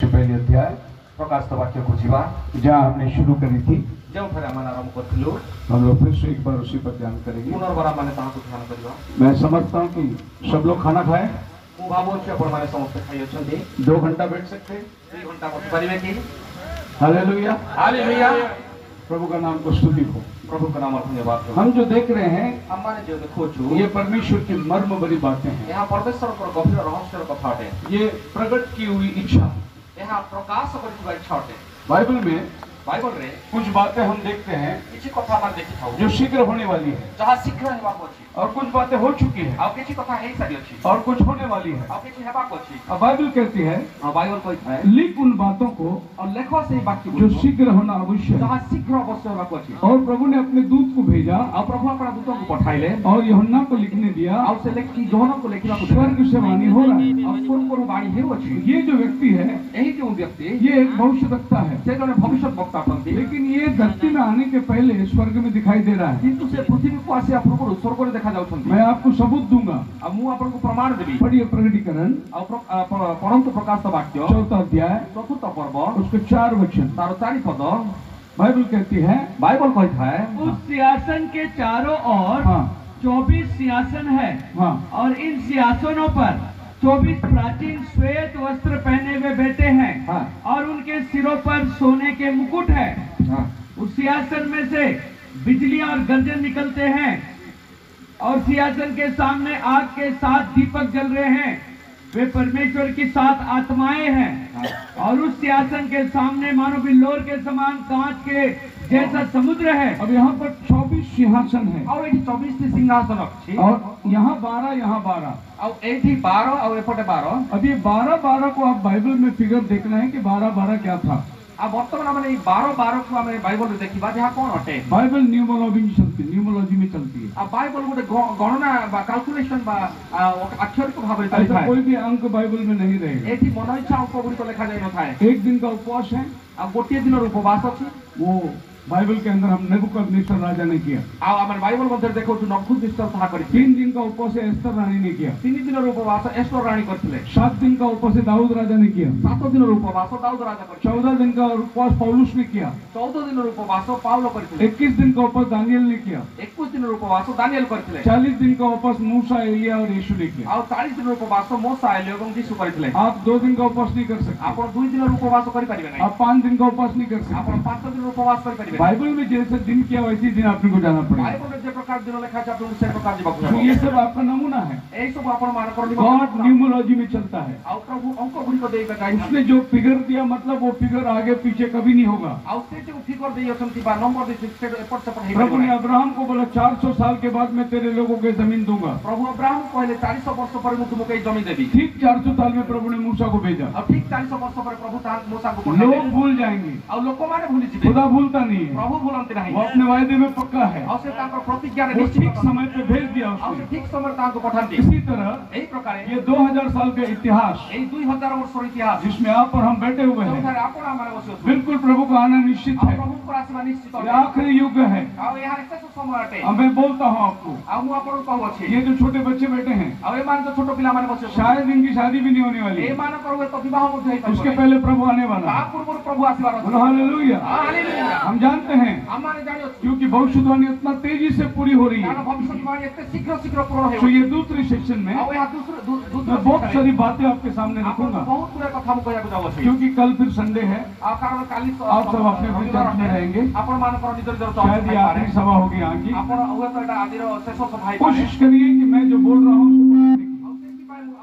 पहले अध्याय प्रकाश वाक्य को जीवा जहाँ हमने शुरू करी थी, जो फिर आम आरंभ कर हम लोग फिर से एक बार उसी पर ध्यान करेंगे। पुनर्बार मैंने ध्यान करवा मैं समझता हूँ कि सब लोग खाना खाए, मु भावुची आपण माने समस्त खाई अछंती 2 घंटा बैठ सकते हैं। 2 घंटा बस परिवे की हालेलुया, हालेलुया, प्रभु का नाम को स्तुति हो। प्रभु का नाम धन्यवाद। हम जो देख रहे हैं हमारे जो देखो छु ये परमेश्वर की मर्म भरी बातें हैं। यहाँ परमेश्वर को गभीर रहस्य कथा अटे, ये प्रकट की हुई इच्छा। यहाँ प्रकाश करिवा इच्छा अटे। बाइबल रे कुछ बातें हम देखते हैं किछि कथा माने देखि थाउ जो शीघ्र होने वाली है, जहाँ शीघ्र हेबाक अछि, और कुछ बातें हो चुकी है, आ किछि कथा हेई सारी अछि, और कुछ होने वाली है। आ किछि हेबाक अछि। अब बाइबल कहती है, बाइबल कहता है लिख उन बातों को और लेखो से वाक्य जो शीघ्र होना आवश्यक है। जहाँ शीघ्र अवश्य हेबाक अछि। और प्रभु ने अपने दूत को भेजा आ प्रभु अपना दूतों को पठाइले और यूहन्ना को लिखने दिया। और से लेख की जोहन को लेखिबा को स्वर्ग से वाणी हो रहा है, और स्वर्ग को वाणी हेउ अछि। ये जो व्यक्ति है, यही जो व्यक्ति ये एक भविष्यवक्ता है, से जने भविष्य वक्ता अटंती, लेकिन ये धरती में आने के पहले स्वर्ग में दिखाई दे रहा है। किंतु से पृथ्वी को आसी पूर्व स्वर्ग रे देखा जाउछंती। मैं आपको सबूत दूंगा। अब मु आपन को प्रमाण देबी। पढ़िए प्रकटीकरण पढ़ंतु प्रकाश वाक्य 4 अध्याय 4 पर्व उसके 4 वचन। तार 4 पद बाइबल कहती है, बाइबल कहता है उस सिंहासन के चारों ओर हाँ 24 सिंहासन है, हाँ, और इन सिंहासनों पर 24 प्राचीन श्वेत वस्त्र पहने हुए बैठे हैं, हाँ, और उनके सिरों पर सोने के मुकुट है। हाँ, उस सिंहासन में से बिजलियां और गर्जन निकलते हैं, और सिंहासन के सामने आग के 7 दीपक जल रहे हैं। वे परमेश्वर की 7 आत्माएं हैं, और उस सिंहासन के सामने मानो बिल्लोर के समान कांच के जैसा समुद्र है। अब यहाँ पर 24 सिंहासन है, और एठी 24 टी सिंहासन अछि, और यहाँ 12, यहाँ 12, और एठी 12 और एपटे 12। अब ये 12 को आप बाइबल में फिगर देखना है कि 12 क्या था। अब वर्तमान माने 12 को हमें बाइबल रे देखिबा जहाँ कोन अटे। बाइबल न्यूमोलॉजी में चलती है। अब बाइबल गोटे गणना बा कैलकुलेशन बा अक्षरिक भाव ऐसा कोई भी अंक बाइबल में नहीं रहेगा। एठी मन इच्छा अंक गुडी तो लिखा जाय न थाए। एक दिन का उपवास है, अब गोटे दिन उपवास अछि, वो बाइबल के अंदर हम नेबूकदनेस्सर राजा ने किया। आ हमर बाइबल मध्ये देखौ छु नबूकदनेस्सर ताहा करि। 3 दिन का उपवास एस्तर रानी ने किया। 3 दिन उपवास एस्तर रानी करथिले। 7 दिन का उपवास दाऊद राजा ने किया। 7 दिन उपवास दाऊद राजा करथिले। 14 दिन का उपवास पौलुस ने किया। 14 दिन उपवास पाउलो करथिले। 21 दिन का उपवास दानियल ने किया। 21 दिन उपवास दानियल करथिले। 40 दिन का उपवास मूसा, एलिया और यीशु ने किया। और 40 दिन उपवास मूसा, एलिया और यीशु करथिले। आप 2 दिन का उपवास नहीं कर सकते। आपण 2 दिन उपवास करि परिबे नै। आप 5 दिन का उपवास नहीं कर सकते। आपण 5 दिन उपवास करि परिबे। बाइबल में जैसे दिन किया वैसे दिन आपको को जाना पड़ेगा। बाइबल में जे प्रकार दिन लिखा है आपको उसे प्रकार जीवा तो ये सब आपका नमूना है। ए सब आपण मान कर गॉड न्यूमोलॉजी में चलता है। और प्रभु अंक गुडी को देई बताई। उसने जो फिगर दिया, मतलब वो फिगर आगे पीछे कभी नहीं होगा। और से जो फिगर देई अछंती बा नंबर दे से एपट सेपट हेबे। प्रभु ने अब्राहम को बोला 400 साल के बाद मैं तेरे लोगों को जमीन दूंगा। प्रभु अब्राहम को कहले 400 वर्ष पर मु तुमको जमीन देबी। ठीक 400 साल में प्रभु ने मूसा को भेजा। और ठीक 400 वर्ष पर प्रभु ता मूसा को पठाया। लोग भूल जाएंगे, और लोक माने भूली जिबे। खुदा भूलता नहीं है, प्रभु भूलंते नहीं। वो अपने वायदे में पक्का है। और से ताको प्रतिज्ञा रे निश्चित समय पे भेज दिया और उसने। ठीक समय ताको पठांती। इसी तरह एही प्रकार ये 2000 साल का इतिहास, एही 2000 वर्ष इतिहास जिसमें आप और हम बैठे हुए हैं, आपण हमारे वसो बिल्कुल प्रभु का आना निश्चित है। प्रभु को आशीर्वाद निश्चित ये आखिरी युग है। और यहाँ शेष समय अटे। अब मैं बोलता हूँ आपको, आ मु आपण कहू अछि ये जो छोटे बच्चे बैठे हैं, अब ए मान तो छोटो पिला माने बसे शायद इनकी शादी भी नहीं होने वाली ए है। मान करू तो विवाह मध्य होई उसके पहले प्रभु आने वाला ता है। पूर्व प्रभु आशीर्वाद बोलो हालेलुया। हालेलुया। हम जानते हैं हमारे जानियो क्योंकि भविष्यवाणी इतना तेजी से पूरी हो रही है। कारण भविष्यवाणी इतने शीघ्र पूर्ण तो होई। ये दूसरे सेक्शन में अब यहाँ दूसरे मैं बहुत सारी बातें आपके सामने आपको रखूंगा, बहुत पूरा कथा मु कहया जाऊ अछि। क्योंकि कल फिर संडे है। आ कारण काली आप सब अपने अपने चर्च में रहेंगे। आपण मान कर निजर जर शायद ये आखिरी सभा होगी यहाँ की। आपण उहे तो एटा आदिर शेष सभा कोशिश करिए कि मैं जो बोल रहा हूँ उसको ध्यान रखिए।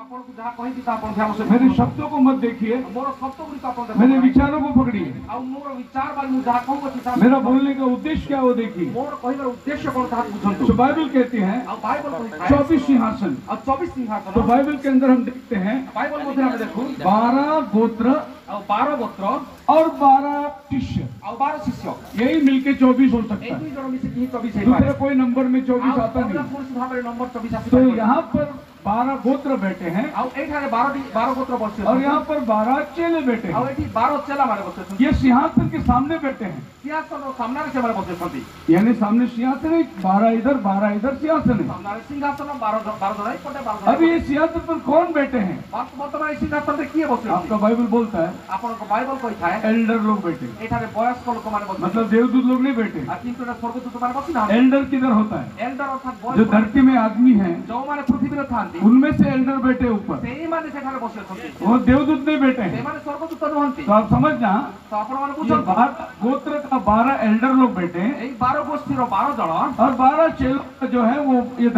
आपण को जहाँ कहि दिता आपण ध्यान से मेरे शब्दों को मत देखिए, मोर शब्द गुडी का आपण मेरे विचारों को पकड़िए। आ मोर विचार बाल मु जहाँ कहू अछि मेरा बोलने का उद्देश्य क्या है वो देखिए। मोर कहिबार उद्देश्य कोन था बुझंतु। तो बाइबल कहती है आ बाइबल कहता है 24 सिंहासन। और 24 सिंहासन। तो बाइबल के अंदर हम देखते हैं बाइबल मध्ये हम देखू 12 गोत्र और 12 गोत्र और 12 शिष्य, और 12 शिष्य। यही मिलके 24 हो सकता एक है। दुई जन मिसे 24 है। दूसरा कोई नंबर में 24 आता नहीं। पुरुष भाव रे नंबर 24 आसी। तो यहाँ पर 12 गोत्र बैठे हैं ଆଉ ଏଇଠାରେ 12 ଗୋତ୍ର ବସି और यहाँ पर 12 चेले बैठे ଆଉ हैं। ଏଠି 12 ଚେଲା ମାନେ ବସିଛନ୍ତି। ये सिंहासन के सामने बैठे हैं, ସିଂହାସନ ସାମ୍ନାରେ ସେମାନେ ବସିଛନ୍ତି। यानी सामने सिंहासन है, 12 इधर सिंहासन है। ସାମ୍ନାରେ ସିଂହାସନ 12 ଜଣ ଏପଟେ 12 ଜଣ। अभी ये सिंहासन पर कौन बैठे हैं? ବର୍ତ୍ତମାନ ଏ ସିଂହାସନରେ କିଏ ବସିଛନ୍ତି? आपका बाइबल बोलता है ଆପଣଙ୍କ ବାଇବଲ କହିଥାଏ एल्डर लोग बैठे हैं, ଏଠାରେ ବୟସ୍କ ଲୋକମାନେ ବସିଛନ୍ତି। मतलब देवदूत लोग नहीं बैठे। ଆଉ କିନ୍ତୁ ଏଟା ସ୍ୱର୍ଗଦୂତ ମାନେ ବସିନାହାନ୍ତି। एल्डर किधर होता है? ଏଲ୍ଡର ଅର୍ଥାତ୍ जो ବୟସ୍କ धरती में आदमी है ଯୋଉମାନେ ପୃଥିବୀରେ ଥାନ୍ତି उनमें से एल्डर बैठे ऊपर, ସେଇମାନେ ସେଠାରେ ବସି ଅଛନ୍ତି। वो देवदूत नहीं बैठे हैं। ସେମାନେ ସ୍ୱର୍ଗଦୂତ ନୁହନ୍ତି। तो आप समझना, ତ ଆପଣମାନେ ये ବୁଝନ୍ତୁ 12 गोत्र का 12 एल्डर लोग बैठे हैं ଏଇ 12 ଗୋଷ୍ଠୀର 12 ଜଣ और 12 चेले जो है वो ये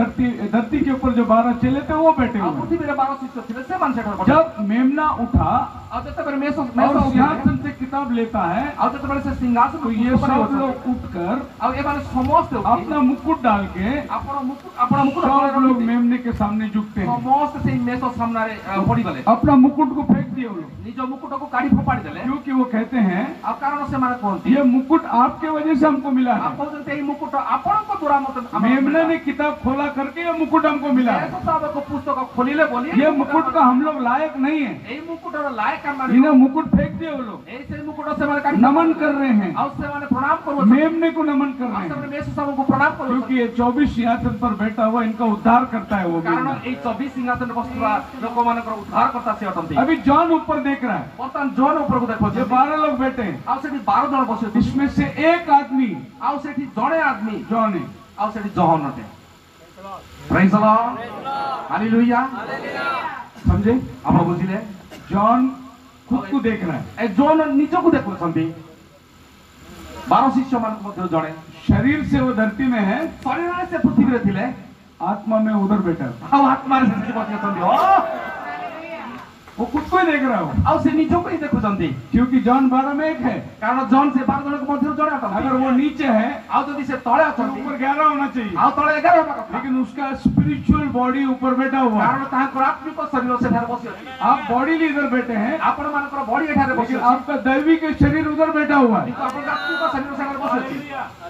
धरती के ऊपर जो 12 चेले थे वो बैठे ଆଉ हुए हैं। ପୃଥିବୀରେ 12 ଶିଷ୍ୟ ଥିଲେ ସେମାନେ ସେଠାରେ ବସିଛନ୍ତି। जब मेमना उठा ଆଉ ଯେତେବେଳେ ମେଷ और ଉଠିଲେ, सिंहासन से किताब लेता है ଆଉ ଯେତେବେଳେ ସେ ସିଂହାସନ तो ये सब लोग उठकर ଆଉ ଏମାନେ ସମସ୍ତେ ଉଠି अपना मुकुट डाल के ଆପଣ ମୁକୁଟ सब लोग मेमने के सामने झुकते हैं। ସମସ୍ତେ ସେଇ ମେଷ ସାମ୍ନାରେ ପଡିଗଲେ। अपना मुकुट को फेंक दिए वो लोग, ନିଜ ମୁକୁଟକୁ କାଢି ଫୋପାଡ଼ି ଦେଲେ। क्योंकि वो कहते हैं ଆଉ କାରଣ ସେମାନେ କୁହନ୍ତି ये मुकुट आपके वजह से हमको मिला ଆଉ है। କହୁଛନ୍ତି ଏଇ ମୁକୁଟ ଆପଣଙ୍କ ଦ୍ୱାରା ମତେ मेमना ने किताब खोला करके ये मुकुट हमको मिला है। ପୁସ୍ତକ ଖୋଲିଲେ ବୋଲି ये मुकुट का हम लोग लायक नहीं है। ଏଇ ମୁକୁଟର ଲାୟକ ଆମେ इन्हें मुकुट फेंक दिए वो लोग, ଏଇ ସେଇ ମୁକୁଟ ସେମାନେ କାଢି नमन कर रहे हैं, ଆଉ ସେମାନେ ପ୍ରଣାମ କରୁଛନ୍ତି। मेमने को नमन कर ଆଉ रहे ସେମାନେ हैं, ମେଷ ସବୁକୁ ପ୍ରଣାମ କରୁଛନ୍ତି। क्योंकि ये 24 सिंहासन पर बैठा हुआ इनका उद्धार करता है वो କାରଣ मेमना। ଏଇ 24 ସିଂହାସନରେ ବସିଥିବା ଲୋକମାନଙ୍କର ଉଦ୍ଧାରକର୍ତ୍ତା ସେ ଅଟନ୍ତି। अभी जॉन ऊपर देख रहा है, ବର୍ତ୍ତମାନ ଜୋନ ଉପରକୁ ये ଦେଖୁଛନ୍ତି 12 लोग बैठे हैं, ଆଉ ସେଠି 12 ଜଣ ବସିଛନ୍ତି। इसमें से एक आदमी ଆଉ ସେଠି ଜଣେ ଆଦମୀ जॉन है। ଆଉ ସେଠି ଜହନ ଅଟେ। ପ୍ରେଜ୍ ଦ ଲର୍ଡ, ହାଲେଲୁୟା। समझे? ଆପଣ ବୁଝିଲେ? जॉन खुद को देख रहा है, ଏ ଜୋନ ନିଜକୁ ଦେଖୁଛନ୍ତି। 12 ଶିଷ୍ୟମାନଙ୍କ ମଧ୍ୟରୁ ଜଣେ शरीर से वो धरती में है, ଶରୀରରେ ସେ ପୃଥିବୀରେ ଥିଲେ आत्मा में उधर बैठा है। ଆଉ ଆତ୍ମାରେ ସେ ସେଠି ବସି ଅଛନ୍ତି। वो खुद को ही देख रहा है, ଆଉ ସେ ନିଜକୁ ହିଁ ଦେଖୁଛନ୍ତି। क्योंकि जॉन 12 में एक है। କାରଣ ଜନ୍ ସେ 12 ଜଣଙ୍କ ମଧ୍ୟରୁ ଜଣେ ଅଟନ୍ତି। अगर वो नीचे है ଆଉ ଯଦି ସେ ତଳେ तो ଅଛନ୍ତି ऊपर 11 होना चाहिए, ଆଉ ତଳେ 11 ହେବା କଥା। लेकिन उसका स्पिरिचुअल बॉडी ऊपर बैठा हुआ है। କାରଣ ତାଙ୍କର ଆତ୍ମିକ ଶରୀର ସେଠାରେ ବସି ଅଛି। आप बॉडी इधर बैठे हैं, ଆପଣ ମାନଙ୍କର ବଡି ଏଠାରେ ବସି लेकिन ଅଛି। आपका दैवी के शरीर उधर बैठा हुआ है। କିନ୍ତୁ ଆପଣଙ୍କ ଆତ୍ମିକ ଶରୀର ସେଠାରେ ବସି ଅଛି।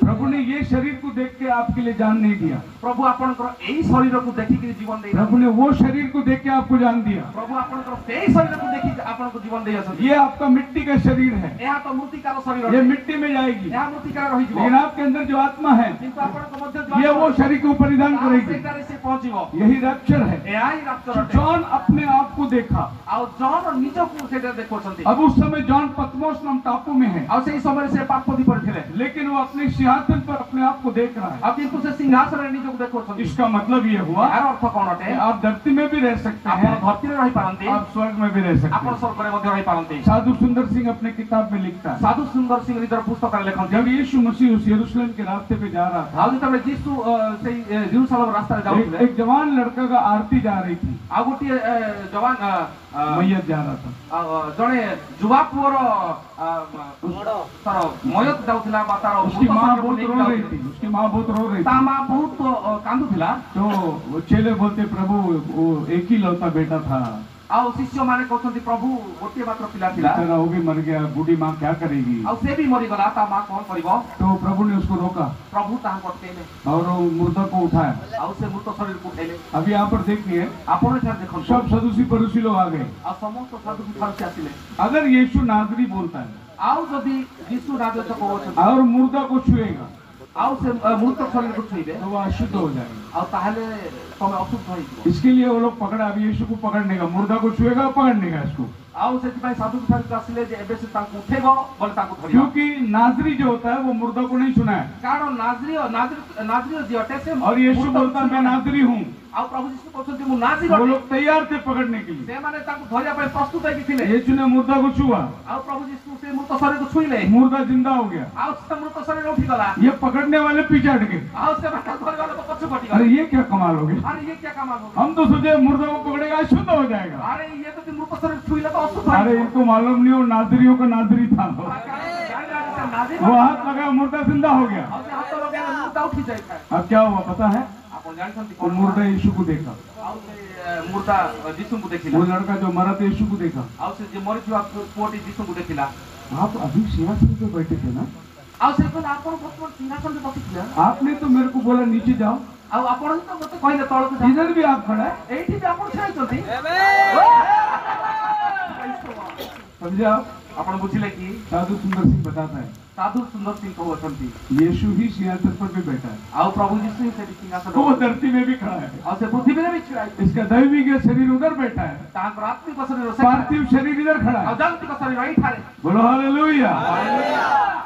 प्रभु ने ये शरीर को देख के आपके लिए जान नहीं दिया, ପ୍ରଭୁ ଆପଣଙ୍କର ଏଇ ଶରୀରକୁ ଦେଖିକି ଜୀବନ ଦେଇ प्रभु ने वो शरीर को देख के आपको जान दिया। ପ୍ରଭୁ ଆପଣଙ୍କର ସେଇ ଶରୀରକୁ ଦେଖି ଆପଣଙ୍କୁ ଜୀବନ ଦେଇ ଅଛନ୍ତି। ये आपका मिट्टी का शरीर है, ଏହା ତ ମୃତ୍ତିକାର ଶରୀର ये ଅଟେ। मिट्टी में जाएगी, ଏହା ମୃତ୍ତିକାର ରହିଯିବ। लेकिन आपके अंदर जो आत्मा है କିନ୍ତୁ ଆପଣଙ୍କ ମଧ୍ୟ ये वो शरीर को परिधान करेगी। ସେଠାରେ ସେ ପହଞ୍ଚିବ। यही रैप्चर है। ଏହା ହିଁ ରାପ୍ଚର ଅଟେ। जॉन अपने आप को देखा। ଆଉ ଜନ୍ ନିଜକୁ ସେଠାରେ ଦେଖୁଛନ୍ତି। अब उस समय जॉन पतमोस नाम टापू में है, ଆଉ ସେଇ ସମୟରେ ସେ ପାପ ଦ୍ୱୀପରେ ଥିଲେ। लेकिन वो अपने सिंहासन पर अपने आप को देख रहा है। ଆଉ କିନ୍ତୁ ସେ ସିଂହାସନରେ ନିଜକୁ ଦେଖୁଛନ୍ତି। इसका मतलब ये हुआ ଏହାର ଅର୍ଥ କଣ ଅଟେ? कि आप धरती में भी रह सकते ଆପଣ हैं, ଧରତୀରେ ରହିପାରନ୍ତି, आप स्वर्ग में भी रह सकते ଆପଣ हैं। ସ୍ୱର୍ଗରେ ମଧ୍ୟ ରହିପାରନ୍ତି। साधु सुंदर सिंह अपने किताब में लिखता है, ସାଧୁ ସୁନ୍ଦର ସିଂ ନିଜର ପୁସ୍ତକରେ ଲେଖନ୍ତି। जब यीशु मसीह उस यरूशलेम के रास्ते पे जा रहा था, ଆଉ ଯେତେବେଳେ ଯୀଶୁ ସେଇ ଜେରୁସାଲେମ ରାସ୍ତାରେ ଯାଉଥିଲେ, एक जवान लड़का का आरती जा रही थी, ଆଉ ଗୋଟିଏ ଯବାନ मैयत जा रहा था। ଜଣେ ଯୁବା ପୁଅର ତାର ମୟତ ଯାଉଥିଲା ବା ତାର उसकी माँ ମୃତ बहुत ଶରୀରକୁ रो रही ନେଇକି थी, उसकी माँ बहुत रो रही ତା थी। ମା ବହୁତ କାନ୍ଦୁଥିଲା। तो वो चेले बोलते, प्रभु वो एक ही लौता बेटा था, ଆଉ ଶିଷ୍ୟମାନେ କହୁଛନ୍ତି ପ୍ରଭୁ ଗୋଟିଏ ମାତ୍ର ପିଲା ଥିଲା, बेचारा वो भी मर गया, बूढ़ी माँ क्या करेगी। ଆଉ ସେ ବି ମରିଗଲା, ତା ମା କଣ କରିବ? तो प्रभु ने उसको रोका ପ୍ରଭୁ ତାହାକୁ ଅଟକେଇଲେ और वो मुर्दा को उठाया। ଆଉ ସେ ମୃତ ଶରୀରକୁ ଉଠେଇଲେ। अब यहाँ पर देखिए, ଆପଣ ଏଠାରେ ଦେଖନ୍ତୁ, सब सदुसी परुसी लोग आ गए। ଆଉ ସମସ୍ତ ସାଧୁ ଫାରୁସି ଆସିଲେ। अगर यीशु नाजरी बोलता है ଆଉ ଯଦି ଯୀଶୁ ରାଜତ୍ୱ କହୁଛନ୍ତି और मुर्दा को छुएगा ଆଉ ସେ ମୃତ ଶରୀରକୁ ଛୁଇଁବେ, तो वो अशुद्ध हो जाएगा। ଆଉ ତାହେଲେ ତମେ ଅଶୁଦ୍ଧ ହେଇଯିବ। इसके लिए वो लोग पकड़ा, अब यीशु को पकड़ने का, मुर्दा को छुएगा पकड़ने का इसको, ଆଉ ସେଥିପାଇଁ ସାଧୁ ଫାରୁସି ଆସିଲେ ଯେ ଏବେ ସେ ତାଙ୍କୁ ଉଠେଇବ ବୋଲେ ତାଙ୍କୁ ଧରିବ। क्योंकि नाजरी जो होता है वो मुर्दा को नहीं सुना है। କାରଣ ନାଜରୀୟ ଯିଏ ଅଟେ ସେ और यीशु ମୃତ बोलता है मैं नाजरी हूँ, ଆଉ ପ୍ରଭୁ ଯୀଶୁ କହୁଛନ୍ତି ମୁଁ ନାଜରୀ वो ଅଟେ। लोग तैयार थे पकड़ने के लिए। ସେମାନେ ତାଙ୍କୁ ଧରିବା ପାଇଁ ପ୍ରସ୍ତୁତ ହେଇକି ଥିଲେ। यीशु ने मुर्दा को छुआ, ଆଉ ପ୍ରଭୁ ଯୀଶୁ ସେ ମୃତ ଶରୀରକୁ ଛୁଇଁଲେ, मुर्दा जिंदा हो गया। ଆଉ ସେ ମୃତ ଶରୀର ଉଠିଗଲା। ये पकड़ने वाले पीछे हट गए। ଆଉ ସେମାନେ ତାଙ୍କୁ ଧରିବା ଲୋକ ପଛ अरे ପଟିଗଲେ। ये क्या कमाल हो गया, ଆରେ ଇଏ क्या କାମ हो? हम तो सोचे मुर्दा को पकड़ेगा अशुद्ध हो जाएगा। ଆରେ ଇଏ ଯଦି ମୃତ ଶରୀର ଛୁଇଁଲେ ତ ଅଶୁଦ୍ଧ अरे ହେଇଯିବ। इनको मालूम नहीं, वो नाजरियों का नाजरी था। କାରଣ ସେ ନାଜରୀ वो हाथ लगा, मुर्दा जिंदा हो गया। ଆଉ ସେ ହାତ ଲଗେଇଲେ ମୃତ ଉଠି ଯାଇଥାଏ। अब क्या हुआ पता है, ଆପଣ ଜାଣିଛନ୍ତି वो କଣ? मुर्दा यीशु को देखा, ଆଉ ସେ ମୃତା ଯୀଶୁଙ୍କୁ ଦେଖିଲା। वो लड़का जो मरा था यीशु को देखा। ଆଉ ସେ ଯେ ମରିଥିବା ପୁଅଟି ଯୀଶୁଙ୍କୁ ଦେଖିଲା। आप अभी सिंहासन पे बैठे थे ना, ଆଉ ସେ କହିଲା ଆପଣ ବର୍ତ୍ତମାନ ସିଂହାସନରେ ବସିଥିଲେ, आपने तो मेरे को बोला नीचे जाओ, ଆଉ ଆପଣ ତ ମତେ କହିଲେ ତଳକୁ ଯାଅ। इधर भी आप खड़ा है, ଏଇଠି ବି ଆପଣ ଛାଇଛନ୍ତି। समझे आप? ଆପଣ ବୁଝିଲେ କି साधु सुंदर सिंह बताता है साधु सुंदर सिंह କହୁଛନ୍ତି यीशु ही सिंहासन पर भी बैठा है, ଆଉ ପ୍ରଭୁ ଯୀଶୁ ହିଁ ସେଠି ସିଂହାସନ वो धरती में भी खड़ा है, ଆଉ ସେ ପୃଥିବୀରେ ବି ଛିଡ଼ା ହେଇଛନ୍ତି। इसका दैविक शरीर उधर बैठा है, ତାଙ୍କର ଆତ୍ମିକ ଶରୀର ସେ पार्थिव शरीर इधर खड़ा ଆଉ है। ଯାନ୍ତ୍ରିକ ଶରୀର ଏଇଠାରେ। बोलो हालेलुया।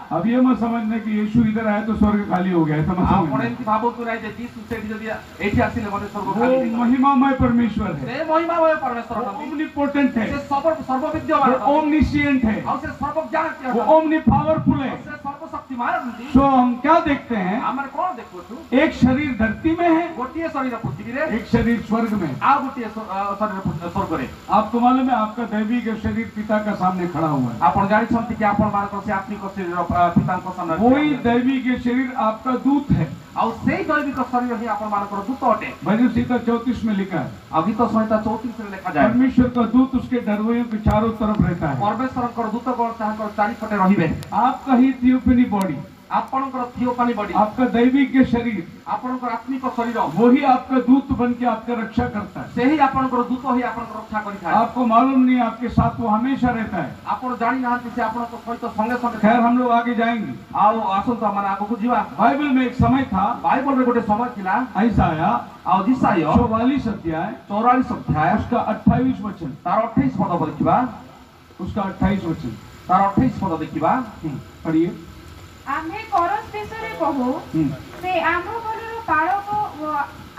अब ये मत समझना कि यीशु इधर आए तो स्वर्ग खाली हो गया, ऐसा मत ଆପଣ समझना। ଏମିତି ଭାବନ୍ତୁ ନାହିଁ ଯେ ଯୀଶୁ ସେଠି ଯଦି ଏଇଠି ଆସିଲେ ବୋଧେ ସ୍ୱର୍ଗ वो ଖାଲି ହେଇଗଲା। महिमामय परमेश्वर है, ସେ ମହିମାମୟ ପରମେଶ୍ୱର वो ଅଟନ୍ତି। ओमनिपोटेंट ସେ है, ସର୍ବବିଦ୍ୟମାନ वो ଅଟନ୍ତି। ओमनिशिएंट है, ଆଉ ସେ ସର୍ବଜ୍ଞାନୀ वो ଅଟନ୍ତି। ओमनी पावरफुल है। ସେ ସର୍ବଶକ୍ତିମାନ ଅଟନ୍ତି। तो हम क्या देखते हैं? ଆମେ କଣ ଦେଖୁଛୁ एक शरीर धरती में है, ଗୋଟିଏ ଶରୀର ପୃଥିବୀରେ एक शरीर स्वर्ग में है। ଆଉ ଗୋଟିଏ ଶରୀର ସ୍ୱର୍ଗରେ। आपको मालूम है आपका दैविक शरीर पिता का सामने खड़ा हुआ है, ଆପଣ ଜାଣିଛନ୍ତି କି ଆପଣ ମାନଙ୍କର ସେ ଆତ୍ମିକ ଶରୀର ପିତାଙ୍କ ସାମ୍ନାରେ वही दैविक शरीर आपका दूत है। ଆଉ ସେଇ ଦୈବିକ ଶରୀର ହିଁ ଆପଣ ମାନଙ୍କର ଦୂତ ଅଟେ। भजन संहिता 34 में लिखा है, ଆଉ ଗୀତ ସଂହିତା 34 ରେ ଲେଖାଯାଏ परमेश्वर का दूत उसके डरवैयों के चारों तरफ रहता है। ପରମେଶ୍ୱରଙ୍କର ଦୂତଗଣ ତାହାଙ୍କର ଚାରିପଟେ ରହିବେ। आपका ही थियोफनी बॉडी, ଆପଣଙ୍କର ଥିଓପାନି ବଡି, आपका दैविक शरीर, ଆପଣଙ୍କର ଆତ୍ମିକ ଶରୀର, वही आपका दूत बन के आपका रक्षा करता है। ସେହି ଆପଣଙ୍କର ଦୂତ ହିଁ ଆପଣଙ୍କର ରକ୍ଷା କରିଥାଏ। आपको मालूम नहीं, आपके साथ वो हमेशा रहता है। ଆପଣ ଜାଣିନାହାନ୍ତି ସେ ଆପଣଙ୍କ ସହିତ ସଙ୍ଗେ ସଙ୍ଗେ। खैर हम लोग आगे जाएंगे। ଆଉ ଆସନ୍ତୁ ଆମେ ଆଗକୁ ଯିବା। बाइबल में एक समय था, ବାଇବଲରେ ଗୋଟେ ସମୟ ଥିଲା ऐसाया ଆଉ ଯିଶାୟ 44 अध्याय 44 ଅଧ୍ୟାୟ उसका 28 वचन, ତାର 28 ପଦ ଦେଖିବା। उसका 28 वचन ତାର 28 ପଦ ଦେଖିବା। पढ़िए। आम्हे परस देशरे कहू से आम घरर पालक व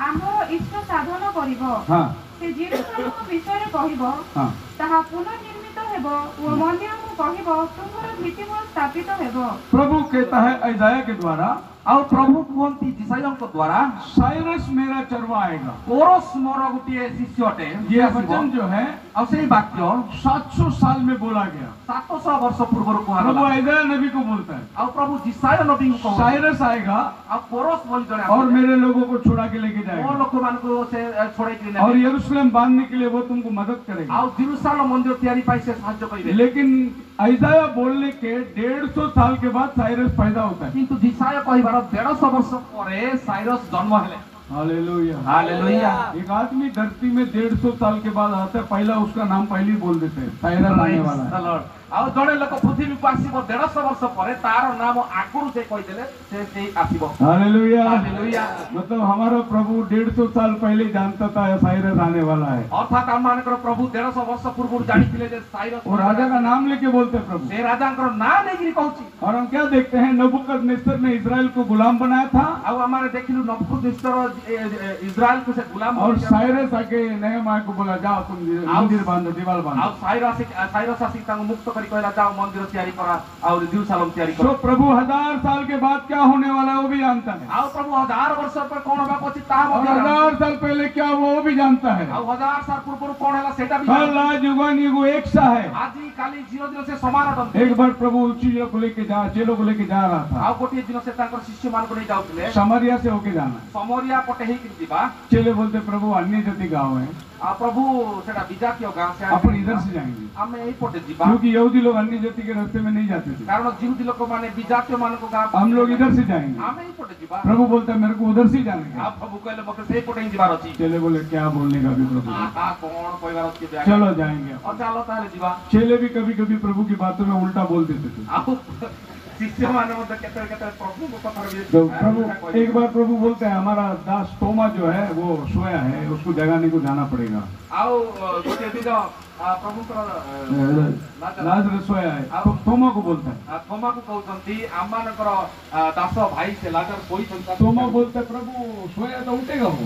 आमर इष्ट साधन करिब हाँ से जेरुसलेम विषय कहिब हाँ ताहा पुनर्निर्मित हेब व मंदिर कहिब तुमर भित्तिमूल स्थापित हेब। प्रभु कहता है ऐसाया के द्वारा, ଆଉ ପ୍ରଭୁ କୁହନ୍ତି ଯିଶାୟଙ୍କ ଦ୍ୱାରା साइरस मेरा चरवा आएगा। କୋରସ୍ ମୋର ଗୋଟିଏ ଶିଷ୍ୟ ଅଟେ। ये वचन जो है ଆଉ ସେଇ ବାକ୍ୟ 700 साल में बोला गया। 700 ବର୍ଷ ପୂର୍ବରୁ प्रभु କୁହାଗଲା। ऐसाया नबी को बोलता है ଆଉ ପ୍ରଭୁ ଯିଶାୟ ନବୀଙ୍କୁ କହୁଛନ୍ତି साइरस आएगा ଆଉ କୋରସ୍ ବୋଲି ଜଣେ और ଆସିଲେ। मेरे लोगों को छुड़ा के लेके ମୋ जाएगा ଲୋକମାନଙ୍କୁ ସେ ଛଡ଼େଇକି और ନେବେ। यरूशलेम बांधने के लिए वो तुमको मदद करेगा। ଆଉ ଜିରୁସାଲେମ ମନ୍ଦିର ତିଆରି ପାଇଁ ସେ ସାହାଯ୍ୟ କରିବେ। लेकिन ऐसाया बोलने के 150 साल के बाद साइरस पैदा होता है। କିନ୍ତୁ ଯିଶାୟ କହିବାର 150 ବର୍ଷ ପରେ ସାଇରସ୍ ଜନ୍ମ ହେଲେ। हालेलुया। ହାଲେଲୁୟା। एक आदमी धरती में 150 साल के बाद आता है, पहला उसका नाम पहले ही बोल देते हैं, साइरस आने वाला है। Praise the Lord। ଆଉ ଜଣେ ଲୋକ ପୃଥିବୀକୁ ଆସିବ 150 ବର୍ଷ ପରେ ତାର ନାମ ଆଗରୁ ସେ କହିଦେଲେ ସେ ଆସିବ। हालेलुया। ହାଲେଲୁୟା। मतलब हमारा प्रभु 150 साल पहले जानता था साइरस आने वाला है, ଅର୍ଥାତ୍ ଆମମାନଙ୍କର ପ୍ରଭୁ 150 ବର୍ଷ ପୂର୍ବରୁ ଜାଣିଥିଲେ ଯେ ସାଇରସ୍ और राजा का नाम लेके बोलते हैं प्रभु। ସେ ରାଜାଙ୍କର ନାଁ ନେଇକିରି କହୁଛି। और हम क्या देखते हैं, नबूकदनेस्तर ने इजराइल को गुलाम बनाया था ଆଉ ଆମେ ଦେଖିଲୁ ନବୁକଦନେସ୍ସର ଇସ୍ରାଏଲକୁ ସେ ଗୁଲାମ और କରିଥିଲା। साइरस आके नहमाया को बोला जाओ तुम मंदिर बांधो, दीवार ଆଉ बांधो। ସାଇରସ୍ ଆସିକି ତାଙ୍କୁ ମୁକ୍ତ କରି କହିଲା ଯାଅ ମନ୍ଦିର ତିଆରି କର ଆଉ ଜିରୁସାଲେମ ତିଆରି କର। तो प्रभु 1000 साल के बाद क्या होने वाला है वो भी जानता है, ଆଉ ପ୍ରଭୁ 1000 ବର୍ଷ ପରେ କଣ ହେବାକୁ ଅଛି ତାହା और ମଧ୍ୟ ଜାଣନ୍ତି। 1000 साल पहले क्या हुआ वो भी जानता है। ଆଉ 1000 ସାଲ ପୂର୍ବରୁ କଣ ହେଲା ସେଇଟା ବି हर ଜାଣନ୍ତି। राज युगान युग एक सा है। ଆଜି କାଲି ଦିନ ସେ ସମାନ ଅଟନ୍ତି। एक बार प्रभु चीजों को लेके जा रहा था, ଆଉ ଗୋଟିଏ ଦିନ ସେ ତାଙ୍କର ଶିଷ୍ୟମାନଙ୍କୁ ନେଇ ଯାଉଥିଲେ। समरिया से होके जाना। ସମରିଆ ପଟେ ହେଇକି ଯିବା। चेले बोलते प्रभु अन्य जाति गाँव है, ଆଉ प्रभु ସେଟା ବିଜାତୀୟ ଗାଁ ସେ अपन इधर से जाएंगे, ଆମେ ଏଇପଟେ ଯିବା। क्योंकि यहूदी लोग अन्य जाति के रास्ते में नहीं जाते थे, କାରଣ ଜିହୁଦୀ ଲୋକମାନେ ବିଜାତୀୟ ମାନଙ୍କ ଗାଁ हम लोग इधर से जाएंगे। ଆମେ ଏଇପଟେ ଯିବା। प्रभु बोलता है मेरे को उधर से जाने ଆଉ का। ପ୍ରଭୁ କହିଲେ ମତେ ସେଇପଟେ ହିଁ ଯିବାର ଅଛି। चेले बोले क्या बोलने का भी प्रभु, କଣ କହିବାର ଅଛି ଏବେ? चलो जाएंगे। ଆଉ ଚାଲ ତାହେଲେ ଯିବା। चेले भी कभी कभी प्रभु की बातों में उल्टा बोल देते थे। ଆଉ ଶିଷ୍ୟମାନେ ମଧ୍ୟ କେତେବେଳେ କେତେବେଳେ ପ୍ରଭୁଙ୍କ କଥାରେ ବି तो प्रभु एक बार प्रभु बोलते हैं हमारा दास तोमा जो है वो सोया है, उसको जगाने को जाना पड़ेगा। ଆଉ ଗୋଟିଏ ଦିନ ପ୍ରଭୁଙ୍କର लाजरस सोया है, तो तोमा को बोलता है। ଥୋମାକୁ କହୁଛନ୍ତି ଆମମାନଙ୍କର ଦାସ ଭାଇ ସେ ଲାଜର ଶୋଇଛନ୍ତି। तोमा बोलता है प्रभु सोया तो उठेगा वो,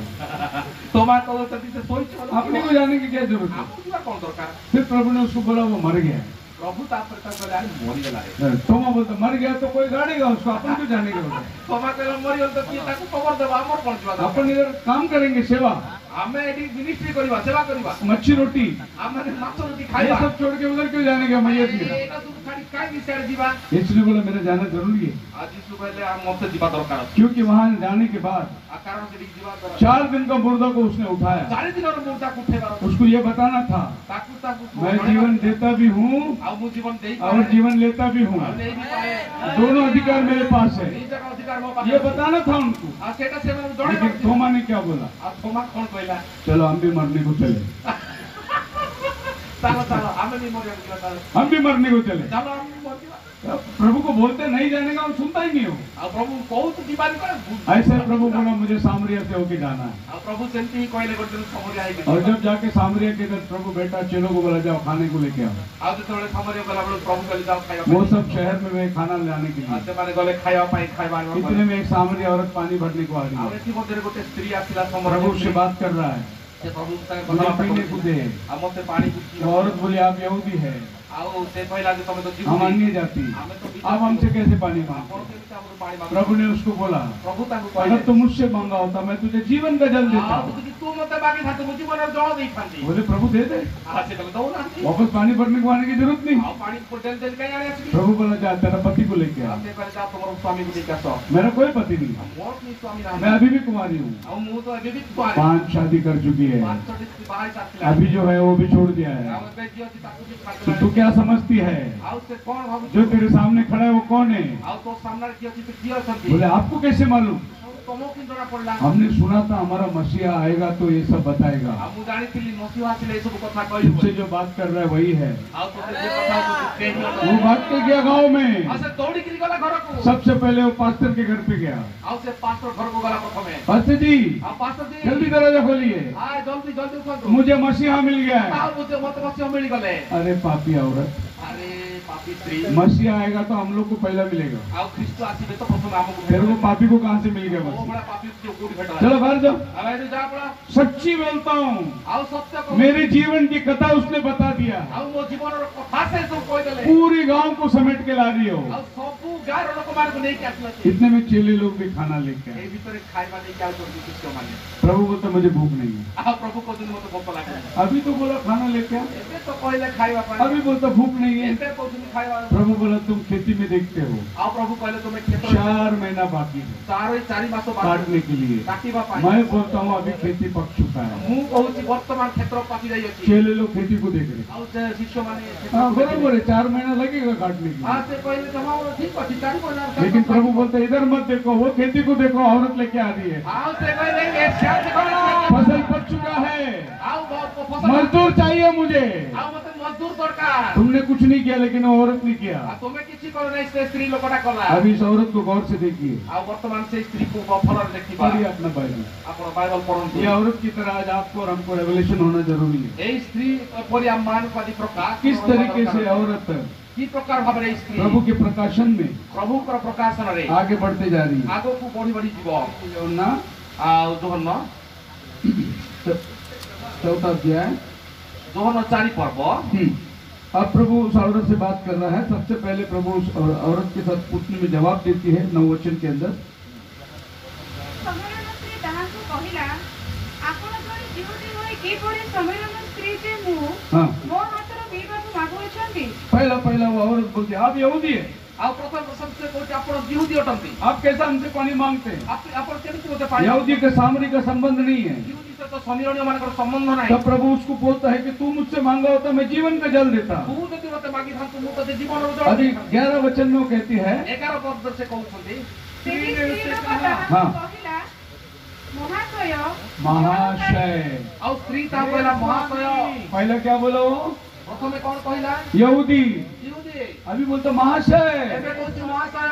ଥୋମା କହୁଛନ୍ତି ସେ ଶୋଇଛି अपने को जाने की क्या जरूरत है। ଆମକୁ ଯିବା କଣ ଦରକାର? फिर प्रभु ने उसको बोला वो मर गया है। ପ୍ରଭୁ ତାପରେ ତାକୁ କହିଲେ ଆରେ ମରିଗଲା ରେ। तोमा बोलता मर गया तो कोई गाड़ेगा उसको, अपन क्यों जाने के होगा। ଥୋମା କହିଲେ ମରିଗଲା ତ କିଏ ତାକୁ ଖବର ଦେବ? ଆମର କଣ ଯିବା ଦରକାର? अपन इधर काम करेंगे, सेवा, ଆମେ ଏଠି ମିନିଷ୍ଟ୍ରି କରିବା, ସେବା କରିବା। मच्छी रोटी, ଆମେ ମାଛ ରୁଟି ये ଖାଇବା। सब छोड़ के उधर क्यों जाने का मैयत की। ଏଇଟା ସବୁ ଛାଡି काई सेड जीवा इसलिए बोला मेरा जाना जरूरी है, आज यीशु कहले हम मत जीवा दरकार क्योंकि वहां जाने के बाद आ कारण से जीवा दरकार 4 दिन का मुर्दा को उसने उठाया। 4 दिन और मुर्दा को उठेबार उसको ये बताना था ताकू मैं जीवन देता भी हूँ आ मु जीवन देई और जीवन लेता भी हूँ, नहीं भी पाए दोनों अधिकार मेरे पास है, निज का अधिकार मो पास ये बताना था उनको। आ सेटा से मैं जोड़े लेकिन थोमा ने क्या बोला, आ थोमा कौन कहला चलो हम भी मरने को चले, चलो चलो हमें भी मर जाएगा चलो हम भी मरने को चले। चलो हम मर जाएगा प्रभु को बोलते नहीं जाने का, हम सुनता ही नहीं हो। आ प्रभु बहुत जीवन करे ऐसे प्रभु बोला मुझे सामरिया से होके जाना है, आ प्रभु सेंती ही कहले गोटे दिन समझ आएगी और जब जाके सामरिया के इधर प्रभु बेटा चेलों को बोला जाओ खाने को लेके आओ। आ जेतोले समझ गला बड़ प्रभु कहले जाओ खाया वो सब शहर में वे खाना लाने के आ लिए, से माने गले खाया पाई खाइबा इतने में एक सामरिया औरत पानी भरने को आ रही आ है। एथि मध्य गोटे स्त्री आसिला प्रभु समझ उससे बात कर रहा है, से प्रभु संगे मुझे कथा पीने को दे। आ मते पानी कुछ वो औरत बोली आप यहूदी है, आओ से कहला जे तमे तो जीव हम अन्य जाति, आप हमसे कैसे पानी मांगते? पानी मांग प्रभु ने उसको बोला प्रभु ताकू अगर कहले तुम मुझसे मांगा होता मैं तुझे जीवन का जल देता। आ तू मते बाकी था तो जीवन और जल देई खांदी बोले प्रभु दे दे, आ से तमे दो ना वापस पानी भरने को आने की जरूरत नहीं। आ पानी को डेल डेल कहीं आने से प्रभु बोला जा तेरा पति को लेके आ। आ से कहले जा तुम्हारा स्वामी को लेके आसो मेरा कोई पति नहीं, मोर की स्वामी मैं रहा अभी भी कुंवारी हूँ, आ मु तो अभी भी तुम्हारे 5 शादी कर चुकी है, 5 छोटी बाहर साथ अभी जो है वो भी छोड़ दिया है। आ पे जियो ताकू भी तो खाते तू क्या समझती है आ से कौन भाबु जो तेरे सामने खड़ा है वो कौन है? आ तो सामने की अछि तो कियो संती बोले आपको कैसे मालूम? तमो की जरा पड़ला हमने सुना था हमारा मसीहा आएगा तो ये सब बताएगा। आ मु जानी थी मसीहा आसिले सब कथा कहली तुमसे जो बात कर रहा है वही है। आ तो जे कथा तो कहियो वो भाग के गया गाँव में, आ से दौड़ी के गला घर को सबसे पहले वो पास्टर के घर पे गया। आ से पास्टर घर को गला प्रथमे पास्टर जी आ पास्टर जी जल्दी दरवाजा खोलिए, आ जल्दी जल्दी उठो मुझे मसीहा मिल गया है। आ मुझे मत मसीहा मिल गले अरे पापी औरत, अरे पापी स्त्री मसीहा आएगा तो हम लोग को पहला मिलेगा, आ ख्रिस्त आसीबे तो प्रथम हमको फिर वो पापी को कहाँ से मिल गया? वो मसीहा बड़ा पापी को कोड भेटा चलो बाहर जाओ। आ तो जा पड़ा सच्ची बोलता हूँ, आ सत्य को मेरे जीवन की कथा उसने बता दिया। आ मो जीवन रो कथा से सब कह देले पूरी गांव को समेट के ला रही हो। आ सबु गाय लोक मान को नहीं के आसला इतने में चेले लोग भी खाना लेके ए आए। भीतर खाइबा नहीं क्या तो किसी को माने प्रभु बोलते मुझे भूख नहीं है, आ प्रभु को दिन मत भूख लागे अभी तो बोला खाना लेके आ, एबे तो कहले खाइबा पानी अभी बोलता भूख नहीं है। एबे को दिन खाइबा प्रभु बोला तुम खेती में देखते हो आ प्रभु कहले तुम्हें खेत 4 महीना बाकी है चार मास बाद काटने के लिए। काटिबा पानी मैं बोलता हूँ अभी खेती पक चुका है। मु कहूची वर्तमान क्षेत्र पाकी जाई अछि चेले लोग खेती को देख रहे। आ से शिष्य माने हाँ बराबर है, 4 महीना लगेगा काटने के आ लिए। से कहले जमा ठीक अछि चार महीना लेकिन प्रभु बोलते इधर मत देखो, वो खेती को देखो, औरत लेके आ रही है, आ से कहले ये शायद कहले फसल पक चुका है, आओ बहुत फसल मजदूर चाहिए मुझे। आओ मत मजदूर दरकार तुमने कुछ नहीं किया लेकिन वो औरत ने किया। आ तुम्हें किछि करो नहीं से स्त्री लोकटा कला अभी इस औरत को गौर से देखिए, आ वर्तमान से स्त्री को बफर देखिबा पढ़िए अपना बाइबल। आपण बाइबल पढ़न ये औरत की तरह आज आपको और हमको रेवलेशन होना जरूरी है। ए स्त्री परियामान पदी प्रकाश किस तरीके से औरत की प्रकार भाबरे स्त्री प्रभु के प्रकाशन में प्रभु कर प्रकाशन रे आगे बढ़ते जा रही है। आगो को बढ़ी बढ़ी जीव योना आ जोहन 4 अध्याय। जोहन 4 पर्व अब प्रभु उस औरत से बात कर रहा है। सबसे पहले प्रभु उस औरत के साथ पूछने में जवाब देती है 9 वचन के अंदर। ସମ୍ମିଳନ ସ୍ତ୍ରୀ ତାହାଙ୍କୁ କହିଲା ଆପଣ ଜଣେ ଯିହୁଦୀ ହୋଇ କିପରି ସମ୍ମିଳନ ସ୍ତ୍ରୀ ଯେ ମୁଁ हाँ ମୋ ହାତରୁ ପିଇବାକୁ ମାଗୁଅଛନ୍ତି। पहला वो औरत बोलती है आप यहूदी है, आ प्रथम सबसे कहते आपण यहूदी अटंती आप कैसा हमसे पानी मांगते हैं? आपण केमति होते पानी यहूदी के सामरी का संबंध नहीं है। यहूदी से तो समीरणीय मानकर संबंध नाही तब प्रभु उसको बोलता है कि तू मुझसे मांगा होता मैं जीवन का जल देता। तू जदि मते मागी थांतु मु तते जीवन रो अभी जळ 11 वचन में वो कहती है 11 पद से कहउछंती ସେହି ସ୍ତ୍ରୀ ଲୋକ ତାହାଙ୍କୁ हाँ। କହିଲା ମହାଶୟ महाशय। आ स्त्री ता कहला महाशय पहले क्या बोला वो? प्रथमे कोन कहला यहूदी, यहूदी अभी बोलता महाशय। एबे कहउछ महाशय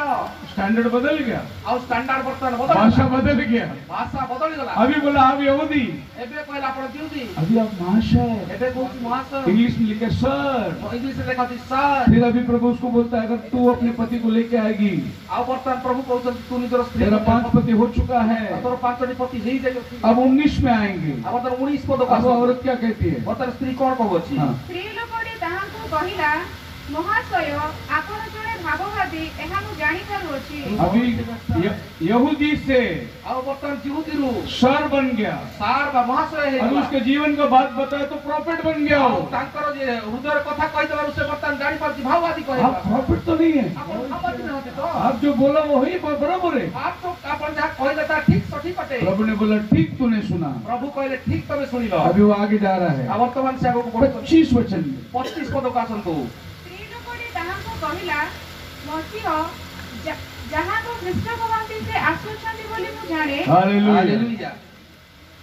स्टैंडर्ड बदल गया, आ स्टैंडर्ड वर्तमान भाषा बदल बदल गया। भाषा बदल गला अभी बोला आप यहूदी, एबे कहला आपण यहूदी अभी आप महाशय। एबे कहउछ महाशय इंग्लिश में लिखे सर। इंग्लिश में देखा सर फिर अभी प्रभु उसको बोलता है अगर तू अपने पति को लेके आएगी, आ वर्तमान प्रभु कहउछ तू निजर स्त्री तेरा 5 पति हो चुका है, तोर 5 पति हेई जाय अब 19 में आएंगे। आ वर्तमान 19 पद अब वो औरत क्या कहती है? वर्तमान स्त्री कोन कहउछ हाँ। ସ୍ତ୍ରୀ ଲୋକଟି ତାହାଙ୍କୁ କହିଲା ମହାଶୟ ଆପଣ ଜଣେ भाववादी एहा मु जानि थारु अछि। अभी यहूदी से ଆଉ ବର୍ତ୍ତମାନ ଜିହୁଦୀରୁ सर बन गया ସାର ବା ମହାଶୟ और ହେଇଗଲା। उसके जीवन का बात बताया तो प्रॉफिट बन गया ଆଉ वो। ତାଙ୍କର ଯେ ହୃଦୟର କଥା କହିଦେବାରୁ ସେ ବର୍ତ୍ତମାନ ଜାଣିପାରୁଛି ଭାବବାଦୀ आप କହିବା। प्रॉफिट तो नहीं है, ଆପଣ ଭାବବାଦୀ ନାହାନ୍ତି ତ? आप जो बोला वो ही बराबर है। ଆପଣ ଯାହା କହିଲେ ତାହା ଠିକ ସଠିକ ଅଟେ। प्रभु ने बोला ठीक तूने सुना। ପ୍ରଭୁ କହିଲେ ଠିକ ତମେ ଶୁଣିଲ। अभी वो आगे जा रहा है ଆଉ ବର୍ତ୍ତମାନ ସେ ଆଗକୁ ବଢୁଛନ୍ତି 25 वचन में। 25 ପଦକୁ ଆସନ୍ତୁ। स्त्री लोकटी ताहाको कहिला मसीह जहाको ख्रीष्ट भवंती से आसुछंती बोली मु जाने। हालेलुया। हालेलुया।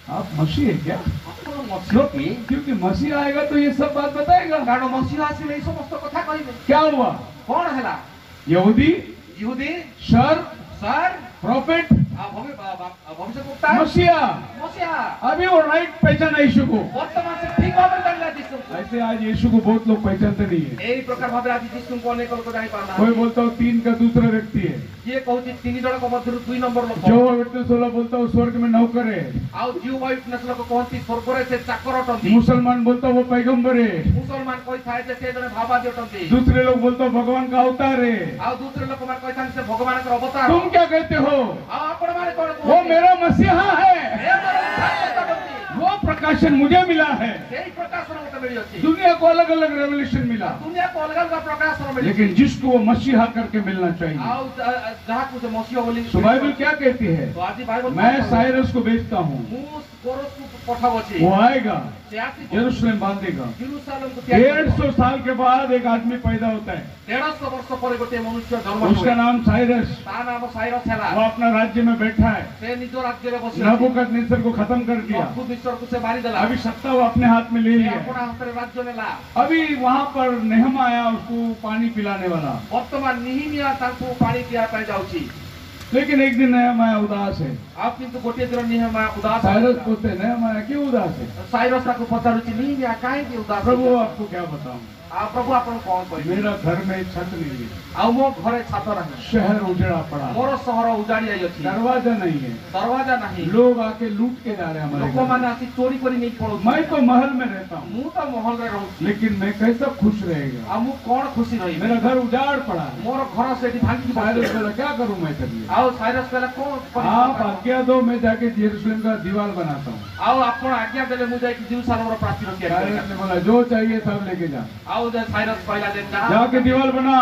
आप मसीह है क्या? ଆପଣ ମସିହ କି? क्योंकि मसीह आएगा तो ये सब बात बताएगा। କାରଣ ମସିହ ଆସିଲେ ଏଇ ସମସ୍ତ କଥା କହିବେ। क्या हुआ? କଣ ହେଲା? यहूदी ଇହୁଦୀ सर ସାର୍ प्रॉफिट ଭବିଷ୍ୟତ मसीहा। ମସିହା अभी वो राइट पहचाना यीशु को। ବର୍ତ୍ତମାନ ସେ ଠିକ ଭାବରେ ଜାଣିଲା ଯୀଶୁଙ୍କୁ। ऐसे आज यीशु को बहुत लोग पहचानते नहीं है। ଏଇ ପ୍ରକାର ଭାବରେ ଆଜି ଯୀଶୁଙ୍କୁ ଅନେକ ଲୋକ ଜାଣିପାରୁନାହାନ୍ତି। कोई बोलता हो 3 का दूसरा व्यक्ति है, କିଏ କହୁଛି 3 ଜଣଙ୍କ ମଧ୍ୟରୁ 2 ନମ୍ବର ଲୋକ। जो विटनेस वाला बोलता हो स्वर्ग में नौकर है, ଆଉ ଜିଉ ୱାଇଟନେସ୍ ଲୋକ କହନ୍ତି ସ୍ୱର୍ଗରେ ସେ ଚାକର ଅଟନ୍ତି। मुसलमान बोलता हो वो पैगंबर है, ମୁସଲମାନ କହିଥାଏ ଯେ ସେ ଜଣେ ଭାବାଦୀ ଅଟନ୍ତି। दूसरे लोग बोलते हो भगवान का अवतार है। ଆଉ ଦୁସରେ ଲୋକମାନେ କହିଥାନ୍ତି ସେ ଭଗବାନଙ୍କର ଅବତାର। तुम क्या कहते हो? ଆଉ ଆପଣମାନେ କଣ वो କହୁଛନ୍ତି? मेरा मसीहा है। ଏ ମୋର ଉଦ୍ଧାରକର୍ତ୍ତା ଅଟନ୍ତି। वो प्रकाशन मुझे मिला है। ସେଇ ପ୍ରକାଶନ ମୋତେ ମିଳିଅଛି। दुनिया को अलग अलग रेवल्यूशन मिला, ଦୁନିଆକୁ ଅଲଗା ଅଲଗା ପ୍ରକାଶନ ମିଳିଛି। लेकिन जिसको वो मसीहा करके मिलना चाहिए। ଆଉ ଯାହାକୁ ସେ ମସିହ ବୋଲି तो बाइबल क्या कहती है? ତ ଆଜି ବାଇବଲ मैं साइरस को भेजता हूँ, ମୁଁ କୋରସକୁ ପଠାଉଛି। वो आएगा, ସେ ଆସିବ यरूशलेम बांधेगा। ଜେରୁସାଲେମକୁ ତିଆରି କରିବ। 150 साल के बाद एक आदमी पैदा होता है, 150 ବର୍ଷ ପରେ ଗୋଟିଏ ମନୁଷ୍ୟ ଜନ୍ମ उसका ହୁଏ। नाम साइरस। ତା ନାମ ସାଇରସ ହେଲା। वो अपना राज्य में बैठा है, ସେ ନିଜ ରାଜ୍ୟରେ ବସି नबूकदनेस्सर को खत्म कर दिया, ନବୁକଦ୍ନେସ୍ସରକୁ ସେ ମାରିଦେଲା। अभी सत्ता वो अपने हाथ में ले ସେ लिया। ଆପଣା ହାତରେ ରାଜ୍ୟ ନେଲା। अभी वहां पर नेहमा आया उसको पानी पिलाने वाला, ବର୍ତ୍ତମାନ ନିହିମିଆ ତାଙ୍କୁ ପାଣି ପିଇବା ପାଇଁ ଯାଉଛି। लेकिन एक दिन नेहमा उदास है। ଆଉ କିନ୍ତୁ ଗୋଟିଏ ଦିନ ନିହିମିଆ ଉଦାସ साइरस ହେଲା। पूछते नेहमा क्यों उदास है? ସାଇରସ ତାକୁ ପଚାରୁଛି ନିହିମିଆ କାହିଁକି ଉଦାସ प्रभु ହେଇଛ? आपको क्या बताऊं, ଆଉ ପ୍ରଭୁ ଆପଣ କଣ କହିବେ? मेरा घर में छत नहीं है, ଆଉ ମୋ ଘରେ ଛାତ ନାହିଁ। शहर उजड़ा पड़ा, ମୋର ସହର ଉଜାଡି ଯାଇଅଛି। दरवाजा नहीं है, ଦରୱାଜା ନାହିଁ। लोग आके लूट के जा रहे हैं हमारे घर। ଲୋକମାନେ ଆସି ଚୋରି କରି ନେଇ ପଳଉଛନ୍ତି। मैं तो महल में रहता हूँ, ମୁଁ ତ ମହଲରେ ରହୁଛି। लेकिन मैं कैसा खुश रहेगा? ଆଉ ମୁଁ କଣ ଖୁସି ରହିବି? मेरा घर उजाड़ पड़ा है। ମୋର ଘର ସେଠି ଭାଙ୍ଗିକି साइरस ପଡିଛି। बोला क्या करूं मैं तेरे लिए? ଆଉ ସାଇରସ କହିଲା କଣ କରିବି? आप आज्ञा दो, मैं जाके यरूशलेम का दीवार बनाता हूँ। ଆଉ ଆପଣ ଆଜ୍ଞା ଦେଲେ ମୁଁ ଯାଇକି ଜେରୁସାଲେମର ପ୍ରାଚୀର ତିଆରି साइरस କରିବି। ने बोला जो चाहिए सब लेके जा, ଆଉ ସାଇରସ କହିଲା ଯେ जाके दीवार बना,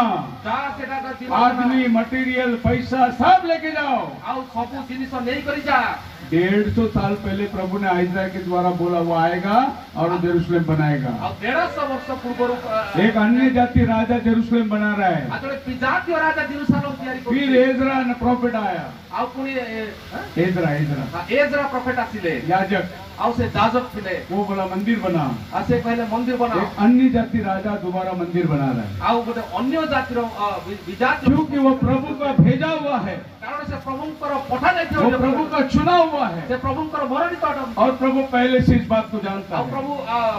ଯାହା ସେଟା ତ ଦିନ आदमी मटेरियल पैसा सब लेके जाओ। ଆଉ ସବୁ ଜିନିଷ ନେଇକରି ଯା। 150 साल पहले प्रभु ने आइज़ाया के द्वारा बोला वो आएगा और वो यरूशलेम बनाएगा। ଆଉ 150 ବର୍ଷ ପୂର୍ବରୁ एक अन्य जाति राजा यरूशलेम बना रहा है। ଆଉ ଜଣେ ବିଜାତୀୟ ରାଜା ଜେରୁସାଲେମ ତିଆରି फिर କରୁଥିଲେ। एजरा ने प्रॉफिट आया, ଆଉ ପୁଣି एजरा ଏଜରା ପ୍ରଫେଟ ଆସିଲେ। याजक, ଆଉ ସେ ଯାଜକ ଥିଲେ। वो बोला मंदिर बना। ଆଉ ସେ କହିଲେ ମନ୍ଦିର ବନାଅ। एक अन्य जाति राजा दोबारा मंदिर बना रहा है, ଆଉ ଗୋଟେ ଅନ୍ୟ ଜାତିର ବିଜାତୀୟ, क्योंकि वो प्रभु का भेजा हुआ है, କାରଣ ସେ ପ୍ରଭୁଙ୍କର ପଠା ଯାଇଥିବା वो प्रभु का चुना हुआ है, ସେ ପ୍ରଭୁଙ୍କର ମନୋନୀତ ଅଟନ୍ତି। और प्रभु पहले से इस बात को जानता ଆଉ है। ପ୍ରଭୁ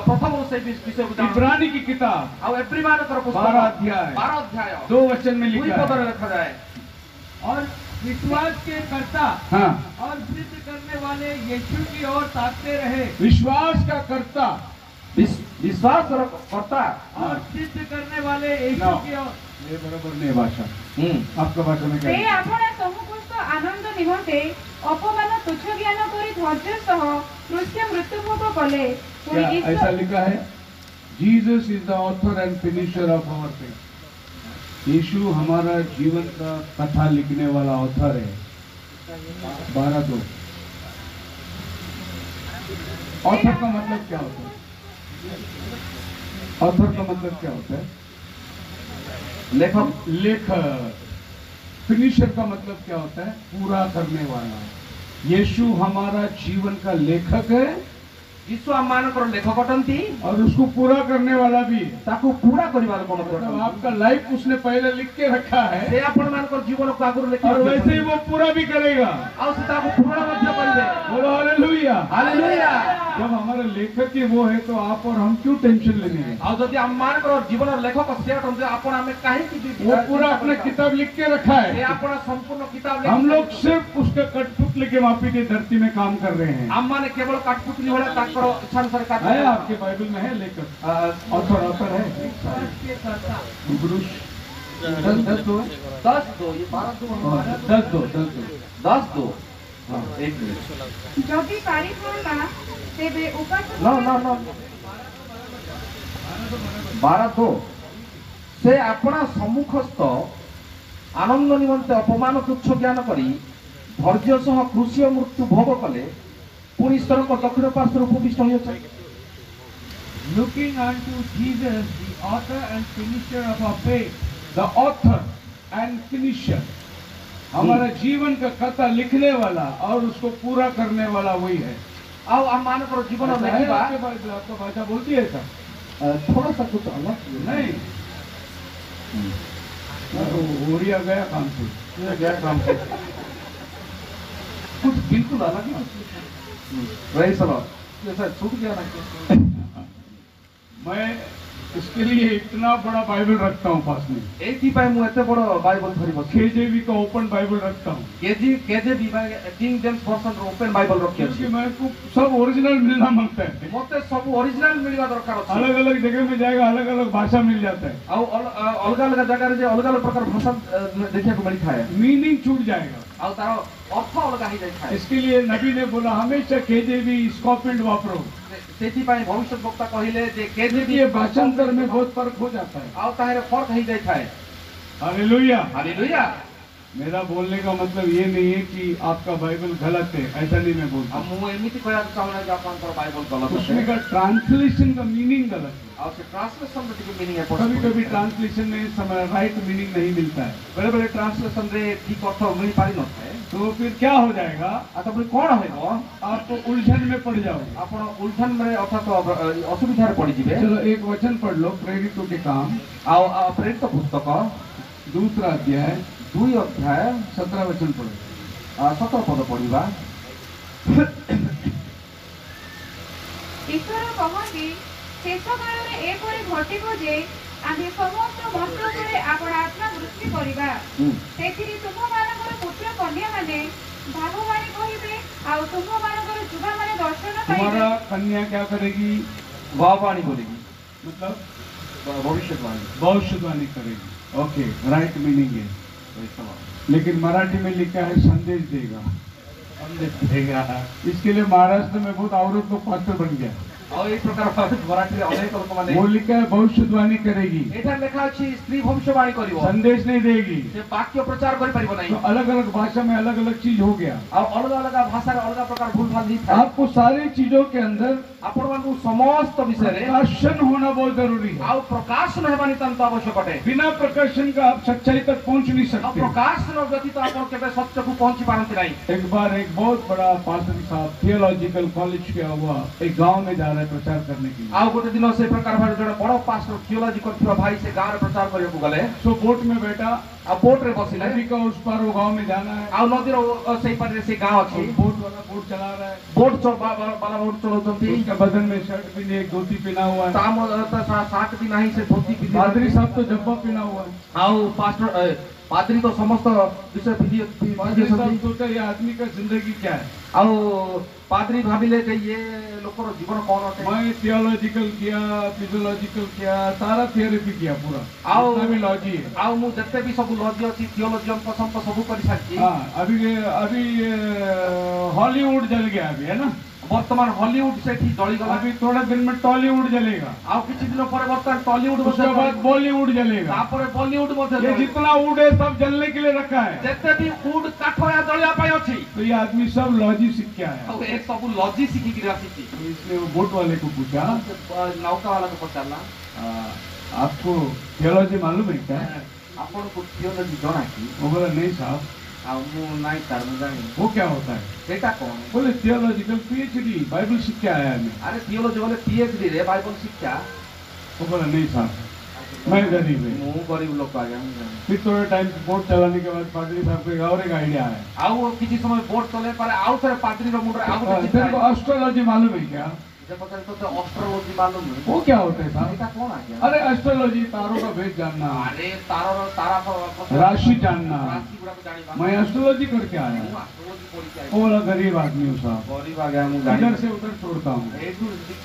ପ୍ରଥମରୁ ସେ ବିଷୟକୁ ଜାଣନ୍ତି। इब्रानी की किताब ଆଉ ଏପ୍ରିମାନଙ୍କର ପୁସ୍ତକ 12 अध्याय 12 ଅଧ୍ୟାୟ 2 वचन में 2 लिखा ପଦରେ है। ଲେଖାଯାଏ। और विश्वास के कर्ता हाँ, और सिद्ध करने वाले यीशु की ओर ताकते रहे विश्वास का कर्ता ବିଶ୍ୱାସର କର୍ତ୍ତା और सिद्ध करने वाले यीशु No. की ओर। ये बराबर नहीं भाषा, आपका भाषा में क्या ସେ है? ଆପଣା ସମୁପସ୍ଥ ଆନନ୍ଦ ନିମନ୍ତେ ଅପମାନ ତୁଚ୍ଛ ଜ୍ଞାନ କରି ଧୈର୍ଯ୍ୟ ସହ କୃଷ୍ଣ ମୃତ୍ୟୁଭୋଗ କଲେ। ପୁଣି क्या ଈଶ୍ୱର- ऐसा लिखा है? Jesus is the author and finisher of our faith. यीशु हमारा जीवन का कथा लिखने वाला ऑथर है। 12:2। ऑथर का मतलब क्या होता है? ऑथर का मतलब क्या होता है? ଲେଖକ लेखक। फिनिशर का मतलब क्या होता है? पूरा करने वाला। यीशु हमारा जीवन का लेखक है ଯୀଶୁ ଆମମାନଙ୍କର ଲେଖକ ଅଟନ୍ତି। और उसको पूरा करने वाला भी है। ତାକୁ ପୁରା କରିବା ଲୋକ ମଧ୍ୟ मतलब ଅଟନ୍ତି। आपका लाइफ उसने पहले लिख के रखा है ସେ ଆପଣମାନଙ୍କର ଜୀବନକୁ ଆଗରୁ ଲେଖି और वैसे ही वो पूरा भी करेगा। ଆଉ ସେ ତାକୁ ପୂରଣ ମଧ୍ୟ କରିବେ। बोलो हालेलुया। ହାଲେଲୁୟା। जब हमारा लेखक ही वो है तो आप और हम क्यों टेंशन लेने हैं? ଆଉ ଯଦି ଆମମାନଙ୍କର ଜୀବନର ଲେଖକ ସେ ଅଟନ୍ତି ଆପଣ ଆମେ କାହିଁକି वो पूरा अपना किताब लिख के रखा ସେ है। ଆପଣ ସମ୍ପୂର୍ଣ୍ଣ କିତାବ हम लोग सिर्फ उसका कठपुतली के माफी के धरती में काम कर रहे हैं। ଆମମାନେ କେବଳ କାଠପୁତଲି ଭଳିଆ ତାଙ୍କର ଇଚ୍ଛାନୁସାରେ କାର୍ଯ୍ୟ है आपके बाइबल में है लेखक, ऑथर है। विश्वास के कर्ता हिब्रूस 10 2 10 2 ये 12 2 10 2 10 2 हाँ एक मिनट जदि पारिथांता तेबे उपासक नो नो नो 12 2 से अपना सम्मुखस्थ आनंद निमंते अपमान तुच्छ ज्ञान करी धैर्य सह कृषि और मृत्यु भोग कले पुणी ईश्वर को दक्षिण पार्श्व उपविष्ट होइछे Looking unto Jesus, the author and finisher of our faith, the author and finisher, हमारा जीवन का कथा लिखने वाला और उसको पूरा करने वाला वही है। आओ हम मान करो जीवन में है लिखा आपके बाइबल, आपका भाषा बोलती है ऐसा? थोड़ा सा कुछ अलग नहीं, तो ओरिया गया काम से, गया काम से, कुछ बिल्कुल अलग ही वही सवाल जैसा छूट गया ना मैं इसके लिए इतना बड़ा बाइबल रखता हूँ पास में। एथि पाए मु एते बड़ बाइबल धरि बस केजेवी का ओपन बाइबल रखता हूँ केजेवी किंग जेम्स वर्जन रो ओपन बाइबल रखी क्योंकि अछि मेरे को सब ओरिजिनल मिलना मांगता है। मते सब ओरिजिनल मिलवा दरकार अछि अलग अलग जगह में जाएगा, अलग अलग भाषा मिल जाता है, आ अलग अलग जगह रे अलग अलग प्रकार भाषा देखिया को मिलता है, मीनिंग छूट जाएगा। आ तार अर्थ अलग ही जाय इसके लिए नबी ने बोला हमेशा केजेवी स्कॉपलैंड वापरो। सेति पाए भविष्य वक्ता कहिले जे केजेवी ये भाषांतर में बहुत फर्क हो जाता है। आ तारे फर्क ही जाय थाए। हालेलुया। हालेलुया। मेरा बोलने का मतलब ये नहीं है कि आपका बाइबल गलत है, ऐसा नहीं मैं बोलता। अब मु एमिति कहया चाहना जे आपन तो बाइबल गलत है, उसमें का ट्रांसलेशन का मीनिंग गलत है। और से ट्रांसलेशन में मीनिंग है कभी कभी ट्रांसलेशन में समय राइट मीनिंग नहीं मिलता है, बड़े बड़े ट्रांसलेशन रे ठीक अर्थ मिल पारी न है, तो फिर क्या हो जाएगा? आ तो कोन हेबो आपको उलझन में पड़ जाओगे। आपण उलझन में अर्थात असुविधा पड़ी जिवे। चलो एक वचन पढ़ लो, प्रेरितों के काम आ प्रेरित पुस्तक 2 अध्याय 2 अध्याय 17 वचन पढ़ो। 17 पद पढ़िबा। ईश्वर कहती शेष काल रे एपरि घटिबो जे आमे समस्त मनुष्य करे आपण आत्मा वृद्धि करिबा, सेथिरि तुम मानकर पुत्र कन्या माने भागवाणी कहिबे आ तुम मानकर जुवा माने दर्शन तुम्हारा पाइबे। कन्या क्या करेगी? वाणी बोलेगी, मतलब भविष्यवाणी भविष्यवाणी करेगी। ओके, राइट मीनिंग है, वही सवाल। लेकिन मराठी में लिखा है संदेश देगा। संदेश देगा, इसके लिए महाराष्ट्र में बहुत औरत लोग पास्टर बन गया। और एक प्रकार मराठी अनेक लोक माने वो लिखा है भविष्यवाणी करेगी, एठा लेखा अछि स्त्री भविष्यवाणी करिवो, संदेश नहीं देगी। से वाक्य प्रचार करि परिबो तो नहीं। अलग अलग भाषा में अलग अलग चीज हो गया। और अलग अलग भाषा रे अलग प्रकार भूल भाल नहीं था। आपको सारी चीजों के अंदर आपण मानू समस्त विषय रे प्रकाशन होना बहुत जरूरी है। आ प्रकाशन हेबा नितांत आवश्यक अटे। बिना प्रकाशन का आप सच्चाई तक पहुंच नहीं आ सकते। प्रकाशन व्यतीत आपण केबे सत्य को पहुंची पारंती नहीं। एक बार एक बहुत बड़ा पास्टर साहब थियोलॉजिकल कॉलेज के हुआ एक गांव में जा रहे प्रचार करने के लिए। आ गोटे दिन से प्रकार भाई जड़े बड़ पास्टर थियोलॉजी करथिबा भाई से गांव रे प्रचार करियो को गले। सो बोट में बैठा, आ बोट रे बसिले, नदी का उस पार वो गांव में जाना है। आ नदी रो सही पार रे से गांव अछि। बोट वाला बोट चला रहा है, बोट वाला बोट चलाउतंती। उसका बदन में शर्ट भी नहीं, एक धोती पहना हुआ है। ताम साथ भी नहीं से धोती भी पादरी साहब तो जब्बा पहना हुआ है। आओ पास्टर पादरी तो समस्त विषय पादरी साहब सोचा ये आदमी का जिंदगी क्या है। आओ पादरी भाविले कि ये लोकर जीवन कौन होते। मैं थियोलॉजिकल किया, फिजियोलॉजिकल किया, सारा थेरेपी किया पूरा। आओ जितना भी लॉजी है। आओ मु जत्ते भी सब लॉजी अछि थियोलॉजी हम पसंद सब करि साची। हाँ, अभी हॉलीवुड जल गया अभी, है ना? वर्तमान हॉलीवुड से थी जली गला। अभी थोड़ा दिन में टॉलीवुड जलेगा। आओ किछि दिन पर वर्तमान टॉलीवुड उसके बाद बॉलीवुड जलेगा। तापर बॉलीवुड मध्ये ये जितना वुड है सब जलने के लिए रखा है। जत्ते भी वुड काठ या जलिया पाई अछि। तो ये आदमी सब लॉजी सीख के आया। तो एक सब लॉजी सीखी कि आसी। तो इसलिए वो बोट वाले को पूछा, नौका वाला को पचाला आपको थियोलॉजी मालूम है क्या? आपण को थियोलॉजी जाना कि? वो बोला नहीं साहब। मु नहीं तार मु जानी। वो क्या होता है? बेटा कौन? बोले थियोलॉजिकल पीएचडी, बाइबल सीख के आया है मैं। अरे थियोलॉजी वाले पीएचडी रे बाइबल शिक्षा। वो बोला नहीं साहब, मैं गरीब है। मु गरीब लोग आ गया। फिर थोड़े टाइम बोट चलाने के बाद पादरी साहब को और एक आइडिया आया। आउ किसी समय बोट चले पर आउ थरे पादरी रो मुंड रे आउ किछि तेरे को एस्ट्रोलॉजी मालूम है क्या? जब पता तो एस्ट्रोलॉजी मालूम है। वो क्या होता है साहब? बेटा कौन आ गया? अरे एस्ट्रोलॉजी तारों का भेद जानना, अरे तारा राशि जानना। राशि गुड़ा को जानिबा। मैं एस्ट्रोलॉजी करके आया। मु एस्ट्रोलॉजी वो वाला गरीब आदमी हूँ साहब, गरीब आ गया इधर से उधर छोड़ता हूँ,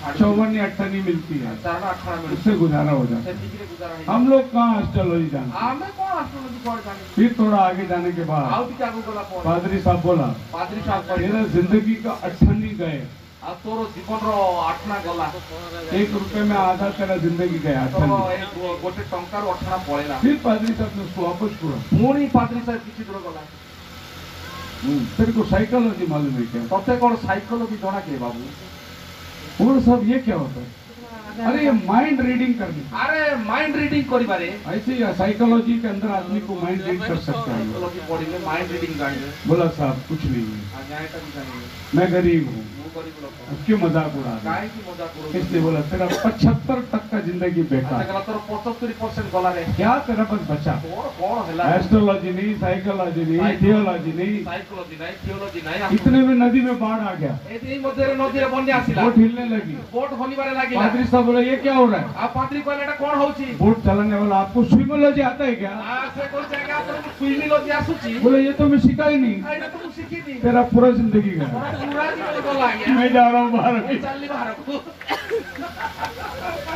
54 या 58 मिलती है, उससे गुजारा हो जाता है। हम लोग कहाँ एस्ट्रोलॉजी जानते, फिर थोड़ा आगे जाने के बाद पादरी साहब बोला मेरा जिंदगी का 98 गए, तोर जीवन आठना गला, 1 रुपए में आधा तेरा जिंदगी गया, गोटे टंकार अठना पड़ेगा। फिर पादरी साहब ने उसको वापस करो, पुणी पादरी साहब किसी दूर गला। तेरे को साइकोलॉजी मालूम है क्या? तते कौन साइकोलॉजी जना के बाबू? और सब ये क्या होता है? अरे ये माइंड रीडिंग करनी, अरे माइंड रीडिंग करी बारे ऐसे ही साइकोलॉजी के अंदर आदमी को माइंड रीड कर सकता है। साइकोलॉजी पढ़ी में माइंड रीडिंग जाने बोला साहब कुछ नहीं है, मैं गरीब हूँ, क्यों मजाक उड़ा रहा है? इसलिए बोला तेरा 75% का जिंदगी बेकार, 75% गला रे, क्या तेरा पास बचा? एस्ट्रोलॉजी नहीं, साइकोलॉजी नहीं, थियोलॉजी नहीं, साइकोलॉजी नहीं, थियोलॉजी नहीं, इतने में नदी में बाढ़ आ गया, एदी मध्य नदी रे बन्या आसिला, बोट हिलने लगी, बोट होनी बारे लागिला। पादरी साहब बोला ये क्या हो रहा है? आ पादरी कहले एटा कोन होची? बोट चलाने वाला आपको स्विमोलॉजी आता है क्या? आ से कोन जगह पर स्विमिंग आसुची? बोले ये तो मैं सीखा ही नहीं, एटा तो सीखी नहीं, तेरा पूरा जिंदगी गया, पूरा जीवन गला गया, मैं जा रहा हूँ बाहर। चल बाहर को।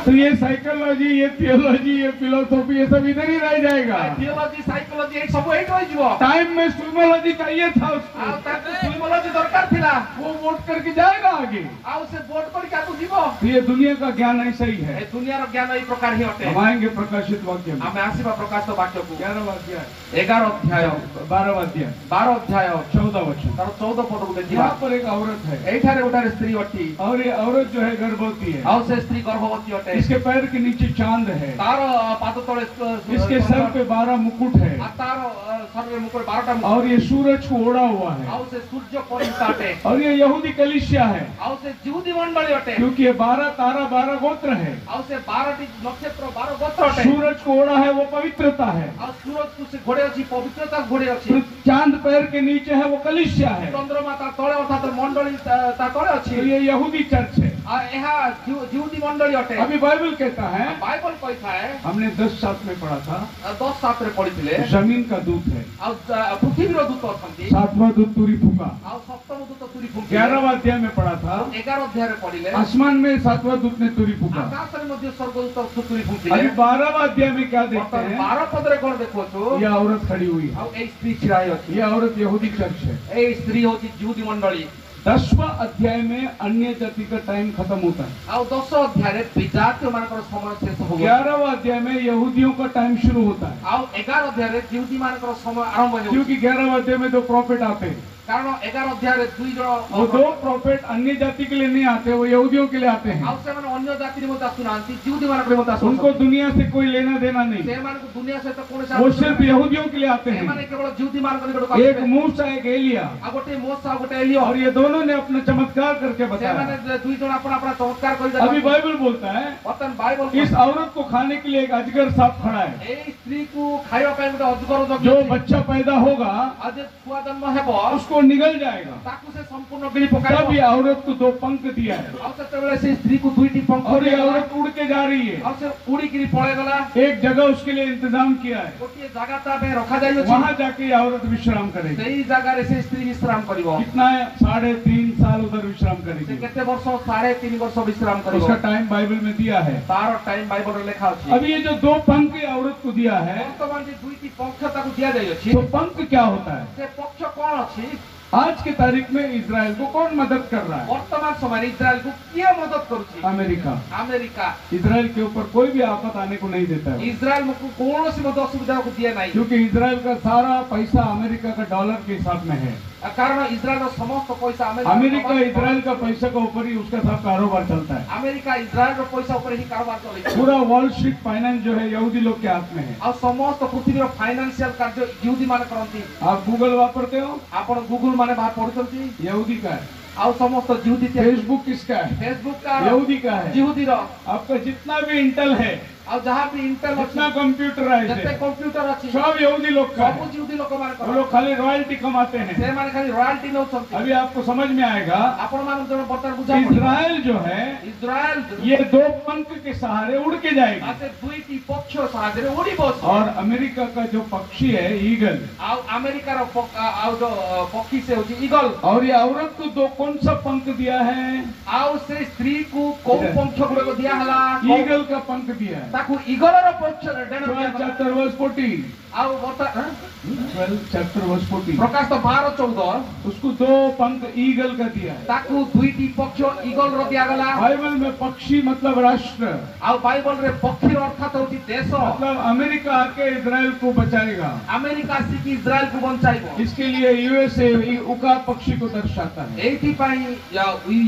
तो ये साइकोलॉजी, ये थियोलॉजी, ये फिलोसॉफी, ये सब इधर ही रह जाएगा। थियोलॉजी साइकोलॉजी एक सब एक रह जीवो। टाइम में स्विमोलॉजी चाहिए था उसको, आ ताको स्विमोलॉजी दरकार थिला, वो वोट करके जाएगा आगे। आ उसे वोट कर के तू जीवो। ये दुनिया का ज्ञान ऐसा ही है, ए दुनिया रो ज्ञान ई प्रकार ही होते। हम आएंगे प्रकाशित वाक्य में, हमें आसीबा प्रकाशित वाक्य को 11वां अध्याय 11 अध्याय 12वां अध्याय 12 अध्याय 14 वचन। तार 14 पद को देखिबा। यहाँ पर एक औरत है, एठारे गोटारे स्त्री अटी, और ये औरत जो है गर्भवती है, आ से स्त्री गर्भवती अटे, इसके पैर के नीचे चांद है, तार पाद तळे इसके सर पे 12 मुकुट है, आ तार सर रे मुकुट 12टा मुकुट, और ये सूरज को ओढ़ा हुआ है, आ से सूर्य परिताटे, और ये यहूदी कलीसिया है, आ से यहूदी मंडली अटे, क्योंकि ये 12 तारा 12 गोत्र है। आ से 12टी नक्षत्र 12 गोत्र अटे, सूरज को ओढ़ा है वो पवित्रता है, आ सूरज को से घोड़े अछि पवित्रता घोड़े तो अछि, चांद पैर के नीचे है वो कलीसिया है, चंद्रमा ता तळे अर्थात मंडली ता तळे तो अछि, ये यहूदी चर्च है। आ एहा यहूदी मंडली अटे। अभी बाइबल कहता है, बाइबल कहता है, हमने 10:7 में पढ़ा था, 10:7 रे पढिथिले, जमीन का दूत है, आ पृथ्वी रो दूत अछंती, 7वां दूत तुरी फूका, आ सप्तम दूत तुरी फुंकी, 11वां अध्याय में पढ़ा था, 11 अध्याय रे पढिले, आसमान में 7वां दूत ने तुरी फूका। आकाश रे मध्ये स्वर्गदूत तुरी अभी फुंकी, 12वां अध्याय में क्या देखते हैं? 12 पद रे कोन देखो छु, यह औरत खड़ी हुई है, आ ए स्त्री छिराई अछि, यह औरत यहूदी चर्च है। ए स्त्री होची यहूदी मंडली। 10वां अध्याय में अन्य जाति का टाइम खत्म होता है, आ 10 अध्याय रे विजातीय मानकर समय शेष हो गया, 11वां अध्याय में यहूदियों का टाइम शुरू होता है, आ 11 अध्याय रे यहूदी मानकर समय आरंभ हो, क्योंकि 11वां अध्याय में 2 प्रॉफिट आते हैं। कारण 11 अध्याय रे दुई वो 2 जण प्रॉफिट अन्य जाति के लिए नहीं आते, वो यहूदियों के लिए आते आ हैं। से माने अन्य जाति रे मते आसुनांती, यहूदी मानकर मते आसु, उनको दुनिया से कोई लेना देना नहीं, से मानक दुनिया से तो कोन वो सिर्फ यहूदियों के लिए आते से माने हैं। केवल यहूदी मानकर को एक मूसा एक एलिया, आ गोटे मोसा गोटे एलियो, और ये दोनों ने अपना चमत्कार करके से बताया। माने दुई जण अपना अपना चमत्कार करि अभी बाइबल बोलता है वतन बाइबल इस औरत को खाने के लिए एक अजगर सांप खड़ा है, ए स्त्री को खाइबा पे गोटे अजगर जो जग बच्चा पैदा होगा आज छुआ जन्म हेबो उसको निगल जाएगा। ताकू से संपूर्ण गिरी तब पकाइबो, ये औरत को 2 पंख दिया है, आ सेतेबेले से स्त्री को दुईटी पंख और ये दिया, औरत उड़ के जा रही है। आ से उड़ी गिरी पळे गला, एक जगह उसके लिए इंतजाम किया है, गोटे जगह ता पे रखा जाइयो वहां जाके ये औरत विश्राम करेगी। सेही जगह रे से स्त्री विश्राम करिवो, कितना है? 3.5 साल उधर विश्राम से करेगी। केते वर्ष 3.5 वर्ष विश्राम करिवो, उसका टाइम बाइबल में दिया है। तार टाइम बाइबल रे लिखा अछि। अभी ये जो 2 पंख ये औरत को दिया है, वर्तमान जे दुईटी पंख ताकू दिया जाइयो छी, तो पंख क्या होता है? से पक्ष कोन अछि? आज के तारीख में इजराइल को कौन मदद कर रहा है? वर्तमान समय इजराइल को किए मदद करूची? अमेरिका। अमेरिका इजराइल के ऊपर कोई भी आफत आने को नहीं देता है, इजराइल को कौन सी मदद असुविधा को दिए नहीं, क्योंकि इजराइल का सारा पैसा अमेरिका का डॉलर के हिसाब में है। कारण इजराइल रो समस्त पैसा अमेरिका इजराइल का पैसा का ऊपर ही उसका सब कारोबार चलता है। अमेरिका इजराइल रो पैसा ऊपर ही कारोबार चले, पूरा वॉल स्ट्रीट फाइनेंस जो है यहूदी लोग के हाथ में है। और समस्त पृथ्वी रो फाइनेंशियल कार्य यहूदी माने करंती। आप गूगल वापरते हो, आपण गूगल माने बाहर पढुचंती, यहूदी का है। और समस्त यहूदी। फेसबुक किसका है? फेसबुक का यहूदी का है। यहूदी रो। आपका जितना भी इंटेल है और जहाँ भी इंटेल जितना कंप्यूटर है जते कंप्यूटर अछि सब यहूदी लोग का सब यहूदी लोक मान वो लोग खाली रॉयल्टी कमाते हैं। से माने खाली रॉयल्टी न होछंती। अभी आपको समझ में आएगा आपण मान जण बतर बुझा इजराइल जो है इजराइल ये दो पंख के सहारे उड़ के जाएगी आते दुईटी पक्ष सादरे उड़ी बस और अमेरिका का जो पक्षी है ईगल आ अमेरिका रो आ जो पक्षी से होची ईगल और ये औरत को दो कौन सा पंख दिया है आ से स्त्री को को पंख गुड़े को दिया हला ईगल का पंख दिया है। ताकू ईगल रो पक्ष डेण 12 chapter verse 14 आ बता 12 chapter verse 14 प्रकाश तो 12-14 उसको दो पंख ईगल का दिया है। ताकू दुईटी पक्ष ईगल रो दिया गला बाइबल में पक्षी मतलब राष्ट्र आ बाइबल रे पक्षी रो अर्थ होची देश मतलब अमेरिका आके इजराइल को बचाएगा। अमेरिका से इजराइल को बचाइबो इसके लिए यूएसए उका पक्षी को दर्शाता है। एटी पाई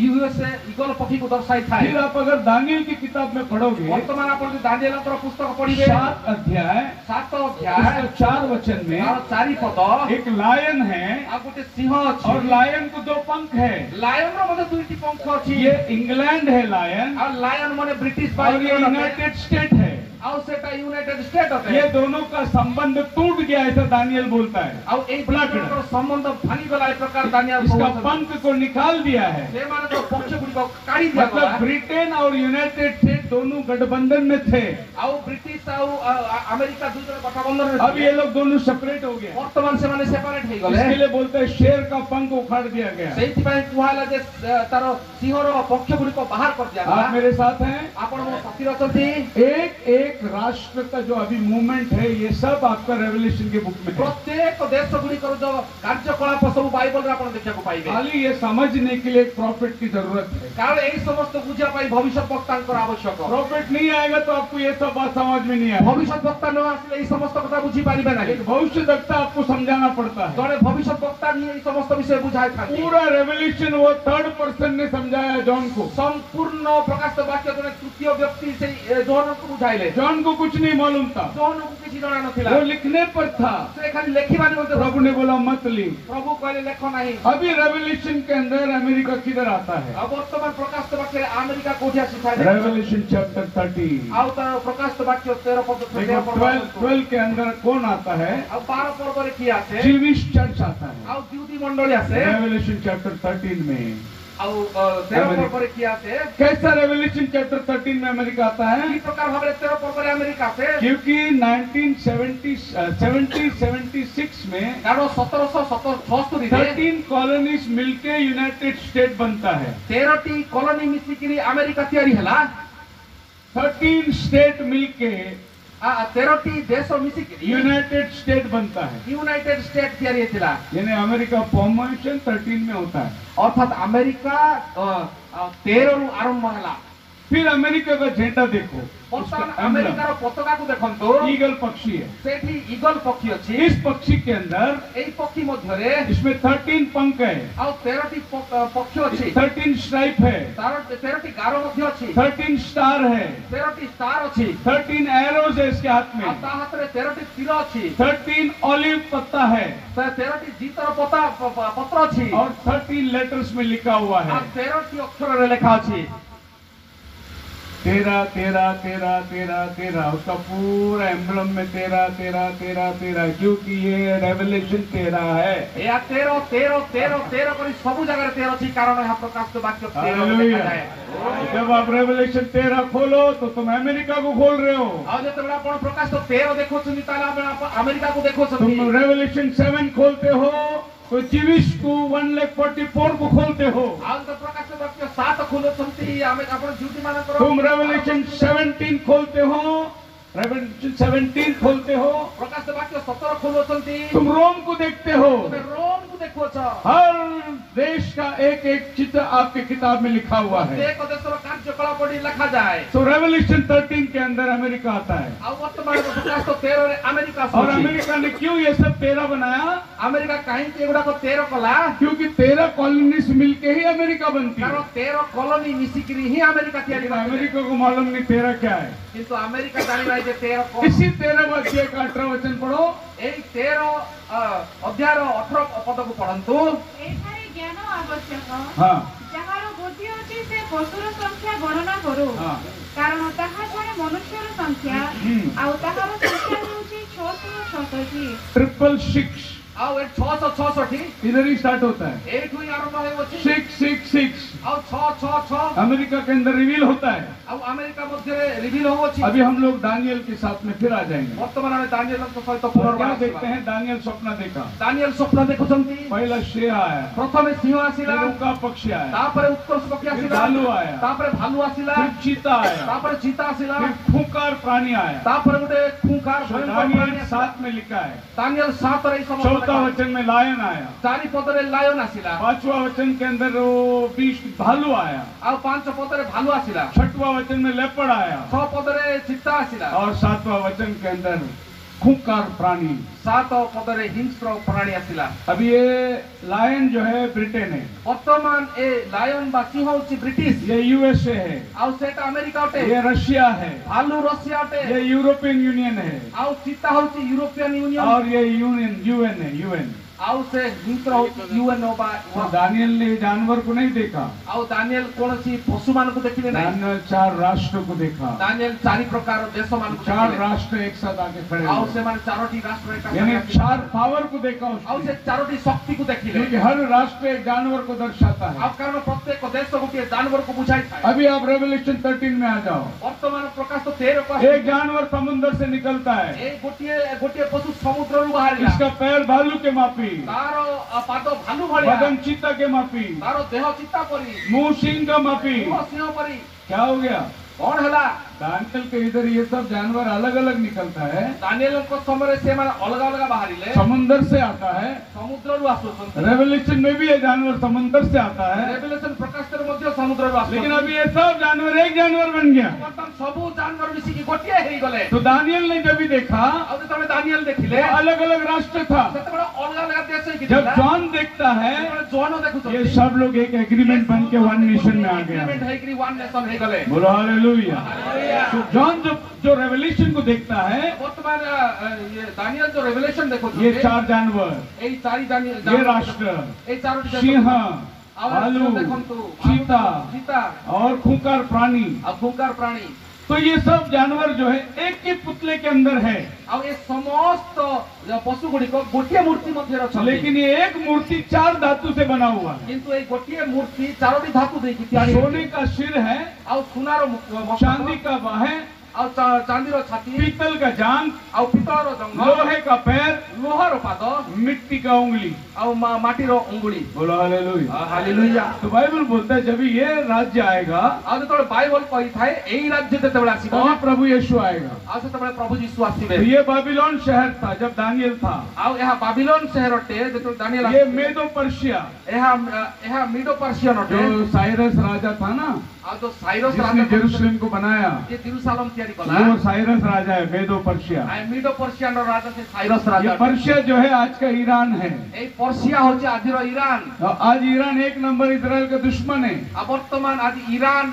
यूएसए ईगल पक्षी को दर्शाई था। फिर आप अगर दानियल की किताब में पढ़ोगे वर्तमान आपण दानियल का पुस्तक पढ़िबे 7 अध्याय 7 अध्याय 4 वचन में 4 पद एक लायन है आ गोटे सिंह अछि और लायन को दो पंख है। लायन रो मध्ये दुईटी पंख अछि ये इंग्लैंड है लायन आ लायन माने ब्रिटिश और ये यूनाइटेड स्टेट है। आ सेटा यूनाइटेड स्टेट होते ये दोनों का संबंध टूट गया ऐसा दानियल बोलता है। आ ए ब्लड संबंध भांगी गला ए प्रकार दानियल इसका पंख को निकाल दिया है। से माने तो पक्ष गुडी को काढ़ी दिया मतलब गला। ब्रिटेन और यूनाइटेड स्टेट दोनों गठबंधन में थे। आ ब्रिटिश आ अमेरिका दुई जन गठबंधन में अब ये लोग दोनों सेपरेट हो गए। वर्तमान से माने सेपरेट हो गले। इसके लिए बोलते हैं शेर का पंख उखाड़ दिया गया। सेति पय कुहाला जे तारो सिंह रो पक्ष गुडी को बाहर कर दिया गला। आप मेरे साथ हैं। आपण मो साथी रहतंती एक राष्ट्र का जो अभी मूवमेंट है ये सब आपका रेवलेशन के बुक में है। प्रत्येक देश गुडी को जो कार्यकलाप सब बाइबल रे आपण देखा को पाइबे। खाली ये समझने के लिए एक प्रॉफिट की जरूरत है। कारण एही समस्त बुझा पाई भविष्यवक्तांकर आवश्यक। प्रॉफिट नहीं आएगा तो आपको ये सब बात समझ में नहीं आएगा। भविष्यवक्ता न आसले एही समस्त कथा बुझी पारिबे नाही। भविष्यवक्ता आपको समझाना पड़ता है। जने भविष्यवक्ता भी एही समस्त विषय बुझाय थाते। पूरा रेवलेशन वो थर्ड पर्सन ने समझाया जॉन को। संपूर्ण प्रकाशित वाक्य जने तृतीय व्यक्ति से जॉन को बुझाइले। जॉन को कुछ नहीं मालूम था। जॉन को किसी जाना नथिला। वो लिखने पर था। से खाली लेखिबानी बोलते प्रभु ने बोला मत लिख। प्रभु कहले लेखो नहीं। अभी रेवलेशन के अंदर अमेरिका किधर आता है? अब वर्तमान प्रकाशित वाक्य अमेरिका कोठिया सिखाय। रेवलेशन चैप्टर 30 आउ त प्रकाशित वाक्य 13 पद 12 के अंदर कौन आता है? अब 12 पद रे की आछे? जीविश चर्च आता है। आउ यहूदी मंडली आछे। रेवलेशन चैप्टर 13 में आउ 13 पद रे की आछे? कैसा रेवलेशन चैप्टर 13 में अमेरिका आता है? ई प्रकार भाबरे 13 पद रे अमेरिका आछे। क्योंकि 1976 में कारण 1776 रे 13 कॉलोनीज मिलके यूनाइटेड स्टेट बनता है। 13 टी कॉलोनी मिसिकिरी अमेरिका तयारी हला। 13 स्टेट मिलके 13 टी देश मिसिकिरी यूनाइटेड स्टेट बनता है। यूनाइटेड स्टेट तयारी हेतिला। यानी अमेरिका फॉर्मेशन 13 में होता है। अर्थात अमेरिका 13 रु आरंभ होला। फिर अमेरिका का झंडा देखो। वर्तमान अमेरिका रो पताका को देखंतो। ईगल पक्षी है। सेठी ईगल पक्षी अछि। इस पक्षी के अंदर एई पक्षी मध्यरे इसमें 13 पंख है। आ 13 टी पक्षी अछि। 13 स्ट्राइप है। 13 टी गारो मध्य अछि। 13 स्टार है। 13 टी स्टार अछि। 13 एरोज है इसके हाथ में। आ ता हाथ रे 13 टी तीर अछि। 13 ऑलिव पत्ता है। 13 टी जीतर पत्र अछि। और 13 लेटर्स में लिखा हुआ आ है। 13 टी अक्षर रे लिखा अछि। 13 13 13 13 13 उसका पूरा एम्ब्लम में 13 13 13 13 क्योंकि ये रेवलेशन 13 है। या 13 13 13 13 करी सब जगह रे 13 अछि। कारण यहां प्रकाशित वाक्य 13 हालेलुया। लिखा है। जब आप रेवलेशन 13 खोलो तो तुम अमेरिका को खोल रहे हो। आ जते बड़ा आपण प्रकाशित 13 देखो छनी ताले आपण अमेरिका को देखो तुम छनी। रेवलेशन 7 खोलते हो तो जीविश को 144 को खोलते हो। आज तो प्रकाशित वाक्य 7 खोलो छंती आमे आपण ज्योति मानकर। तुम रेवलेशन 17 खोलते हो। रेवलेशन 17 खोलते हो। प्रकाशित वाक्य 17 खोलो छंती। तुम रोम को देखते हो। तुम रोम को देखो छ। हर देश का एक एक चित्र आपके किताब में लिखा हुआ है। एक देशर कार्यकलाप पड़ी लिखा जाए। तो रेवलेशन 13 के अंदर अमेरिका आता है। आ वर्तमान प्रकाशित 13 रे अमेरिका और अमेरिका ने क्यों ये सब 13 बनाया? अमेरिका कहीं के एगुडा को 13 कला। क्योंकि 13 कॉलोनीज मिलके ही अमेरिका बनती है। कारण 13 कॉलोनी मिसिकिरी ही अमेरिका तयारी लेकिन करते। अमेरिका को मालूम नहीं 13 क्या है। किंतु अमेरिका जानि नाही जे 13 इसी 13 वाक्य का 18 वचन पढ़ो। एई 13 अध्याय 18 पद को पढ़ंतु। एठारे ज्ञान आवश्यक। हाँ जहारो बुद्धि अछि से पशुर संख्या गणना करू हाँ। कारण ताहा जणे मनुष्यर संख्या आउ ताहार संख्या होची 666 666 ଆଉ ଏ 666 इधर ही स्टार्ट होता है। ଏଇଠୁ ହିଁ ଆରମ୍ଭ ହେଉଅଛି 666 ଆଉ 666 अमेरिका के अंदर रिवील होता है। ଆଉ ଆମେରିକା ମଧ୍ୟରେ ରିଭିଲ ହେଉଅଛି। अभी हम लोग दानियल के साथ में फिर आ जाएंगे। ବର୍ତ୍ତମାନ ଆମେ ଦାନିଏଲଙ୍କ ସହିତ और क्या ପୁନର୍ବାର देखते ଦେଖିବା। हैं? दानियल स्वप्न देखा। ଦାନିଏଲ ସ୍ୱପ୍ନ ଦେଖୁଛନ୍ତି। पहला शेर आया, ପ୍ରଥମେ ସିଂହ ଆସିଲା, फिर उनका पक्षी आया, ତାପରେ ଉତ୍କର୍ଷ ପକ୍ଷୀ फिर ଆସିଲା, भालू आया, ତାପରେ ଭାଲୁ ଆସିଲା, फिर चीता आया, ତାପରେ ଚିତା ଆସିଲା, फिर खूंखार प्राणी आया। ତାପରେ ଗୋଟେ ଖୁଙ୍କାର तो ଭୟଙ୍କର ପ୍ରାଣୀ दानियल ଆସିଲା। 7 में लिखा है। ଦାନିଏଲ 7 ରେ ଏଇ ସମସ୍ତ चौथा ଲେଖା। वचन में लायन आया, ଚାରି ପଦରେ ଲାୟନ ଆସିଲା, 5वां वचन के अंदर वो 20 भालू आया, ଆଉ 5 ପଦରେ ଭାଲୁ ଆସିଲା, 6वां वचन में लेपर्ड आया 6 ପଦରେ ଚିତା ଆସିଲା, और 7वां वचन के अंदर खूंखार प्राणी। 7 ପଦରେ ହିଂସ୍ର ପ୍ରାଣୀ ଆସିଲା। अब ये लायन जो है ब्रिटेन है, ବର୍ତ୍ତମାନ ଏ ଲାୟନ ବା ସିଂହ ହଉଛି ବ୍ରିଟିଶ, ये यूएसए है, ଆଉ ସେଟା ଆମେରିକା ଅଟେ, ये रशिया है, ଭାଲୁ ରଷିଆ ଅଟେ, ये यूरोपियन यूनियन है ଆଉ ଚିତା ହଉଛି ୟୁରୋପିଆନ ୟୁନିୟନ, और ये यूएन है, यूएन। ଆଉ ସେ ହିଂସ୍ର ହଉଛି ୟୁଏନଓ ବା तो दानियल ने जानवर को नहीं देखा, ଆଉ ଦାନିଏଲ କୌଣସି ପଶୁ ମାନଙ୍କୁ ଦେଖିଲେ ନାହିଁ। दानियल 4 राष्ट्र को देखा। ଦାନିଏଲ 4 ପ୍ରକାର ଦେଶ ମାନଙ୍କୁ 4 ଦେଖିଲେ, राष्ट्र एक साथ आके खड़े ଆଉ हुए, ସେମାନେ 4ଟି ରାଷ୍ଟ୍ର ଏକା यानी ସାଙ୍ଗରେ 4 पावर को देखा ଆଉ उसने। ସେ 4ଟି ଶକ୍ତିକୁ ଦେଖିଲେ। क्योंकि हर राष्ट्र एक जानवर को दर्शाता ଆଉ है। କାରଣ ପ୍ରତ୍ୟେକ ଦେଶ ଗୋଟିଏ जानवरକୁ ବୁଝାଇଥାଏ। अभी आप रेवलेशन 13 में आ जाओ। ବର୍ତ୍ତମାନ ପ୍ରକାଶ 13 କୁ एक जानवर समुद्र से निकलता है, ଏ ଗୋଟିଏ ପଶୁ ସମୁଦ୍ରରୁ ବାହାରିଲା, इसका पैर भालू के मापी, ତାର ପାଦ ଭାଲୁ ଭଳିଆ, बदन चीता के मापी, ତାର ଦେହ ଚିତା ପରି, मुंह सिंह का मापी। ମୁହଁ ସିଂହ ପରି। क्या हो गया? କଣ ହେଲା? दानियल के इधर ये सब जानवर अलग अलग निकलता है, ଦାନିଏଲଙ୍କ ସମୟରେ ସେମାନେ ଅଲଗା ଅଲଗା ବାହାରିଲେ, समुद्र से आता है। ସମୁଦ୍ରରୁ ଆସୁଛନ୍ତି। रेवलेशन में भी ये जानवर समुद्र से आता है, ରେଭେଲେସନ ପ୍ରକାଶରେ ମଧ୍ୟ ସମୁଦ୍ରରୁ लेकिन ଆସୁଛନ୍ତି। अभी ये सब जानवर एक जानवर बन गया। ବର୍ତ୍ତମାନ ସବୁ जानवर ମିଶିକି ଗୋଟିଏ ହେଇଗଲେ। तो दानियल ने जब भी देखा, ଆଉ ଯେତେବେଳେ ଦାନିଏଲ ଦେଖିଲେ, अलग अलग राष्ट्र था। ସେତେବେଳେ ଅଲଗା ଅଲଗା ଦେଶ ହେଇକି जब ଥିଲା। जॉन देखता है, ଯେତେବେଳେ ଜୋନ ଦେଖୁଛନ୍ତି, ये सब लोग एक एग्रीमेंट बन के वन नेशन में आ गया। ଏଗ୍ରିମେଣ୍ଟ ହେଇକିରି ୱାନ୍ ନେସନ ହେଇଗଲେ। बोलो हालेलुया। तो जॉन जो रेवलेशन को देखता है, ବର୍ତ୍ତମାନ ଦାନିଏଲ ଯୋଉ ରେଭେଲେସନ ये ଦେଖୁଛନ୍ତି, 4 जानवर, ଏଇ ଚାରି ये राष्ट्र, ଏଇ ଚାରୋଟି ଦେଶ सिंह, ଆଉ भालू, ଦେଖନ୍ତୁ, चीता ଚିତା और खूंखार प्राणी। ଆଉ ଖୁଙ୍କାର ପ୍ରାଣୀ, तो ये सब जानवर जो है एक ही पुतले के अंदर है, ଆଉ ଏ ସମସ୍ତ ପଶୁ ଗୁଡିକ ଗୋଟିଏ ମୂର୍ତ୍ତି ମଧ୍ୟରେ ଅଛନ୍ତି। लेकिन ये एक मूर्ति 4 धातु से बना हुआ है। କିନ୍ତୁ ଏଇ ଗୋଟିଏ ମୂର୍ତ୍ତି 4ଟି ଧାତୁ ଦେଇକି ତିଆରି सोने ହୋଇଛି। का सिर है, ଆଉ ସୁନାର ମସ୍ତକ, चांदी का बाहें, ଆଉ ଚାନ୍ଦିର ଛାତି, पीतल का जांघ, ଆଉ ପିତ୍ତଳର ଜଙ୍ଘ, लोहे का पैर, ଲୁହାର ପାଦ, मिट्टी का उंगली। ଆଉ ମାଟିର ଅଙ୍ଗୁଳି। बोलो हालेलुया। ହାଲେଲୁୟା। तो बाइबल बोलता है जब ये राज्य आएगा, ଆଉ ଯେତେବେଳେ ବାଇବଲ କହିଥାଏ ଏଇ ରାଜ୍ୟ ଯେତେବେଳେ ଆସିବ, तभी प्रभु यीशु आएगा। ଆଉ ସେତେବେଳେ ପ୍ରଭୁ ଯୀଶୁ ଆସିବେ। तो ये बाबिलोन शहर था जब दानियल था, ଆଉ ଏହା ବାବିଲୋନ ସହରଟେ ଯେତେବେଳେ ଦାନିଏଲ ये ଆସିବେ। मेदो पर्शिया, ଏହା ମିଡୋ पर्शियन ଅଟେ। जो साइरस राजा था ना, ଆଉ ଯୋଉ ସାଇରସ जिसने ରାଜା जेरूशलेम को बनाया, ଯେ जेरूशलेम ତିଆରି कला, वो साइरस राजा है। मेदो पर्शिया, ଆଉ ମିଡୋ पर्शिଆନ ର ରାଜା ସେ ସାଇରସ ये ରାଜା। पर्शिया जो है आज का ईरान है। ଏଇ ପର୍ସିଆ ହଉଛି ଆଜିର ଇରାନ। और आज ईरान 1 नंबर इजराइल का दुश्मन है, ଆଉ ବର୍ତ୍ତମାନ ଆଜି ଇରାନ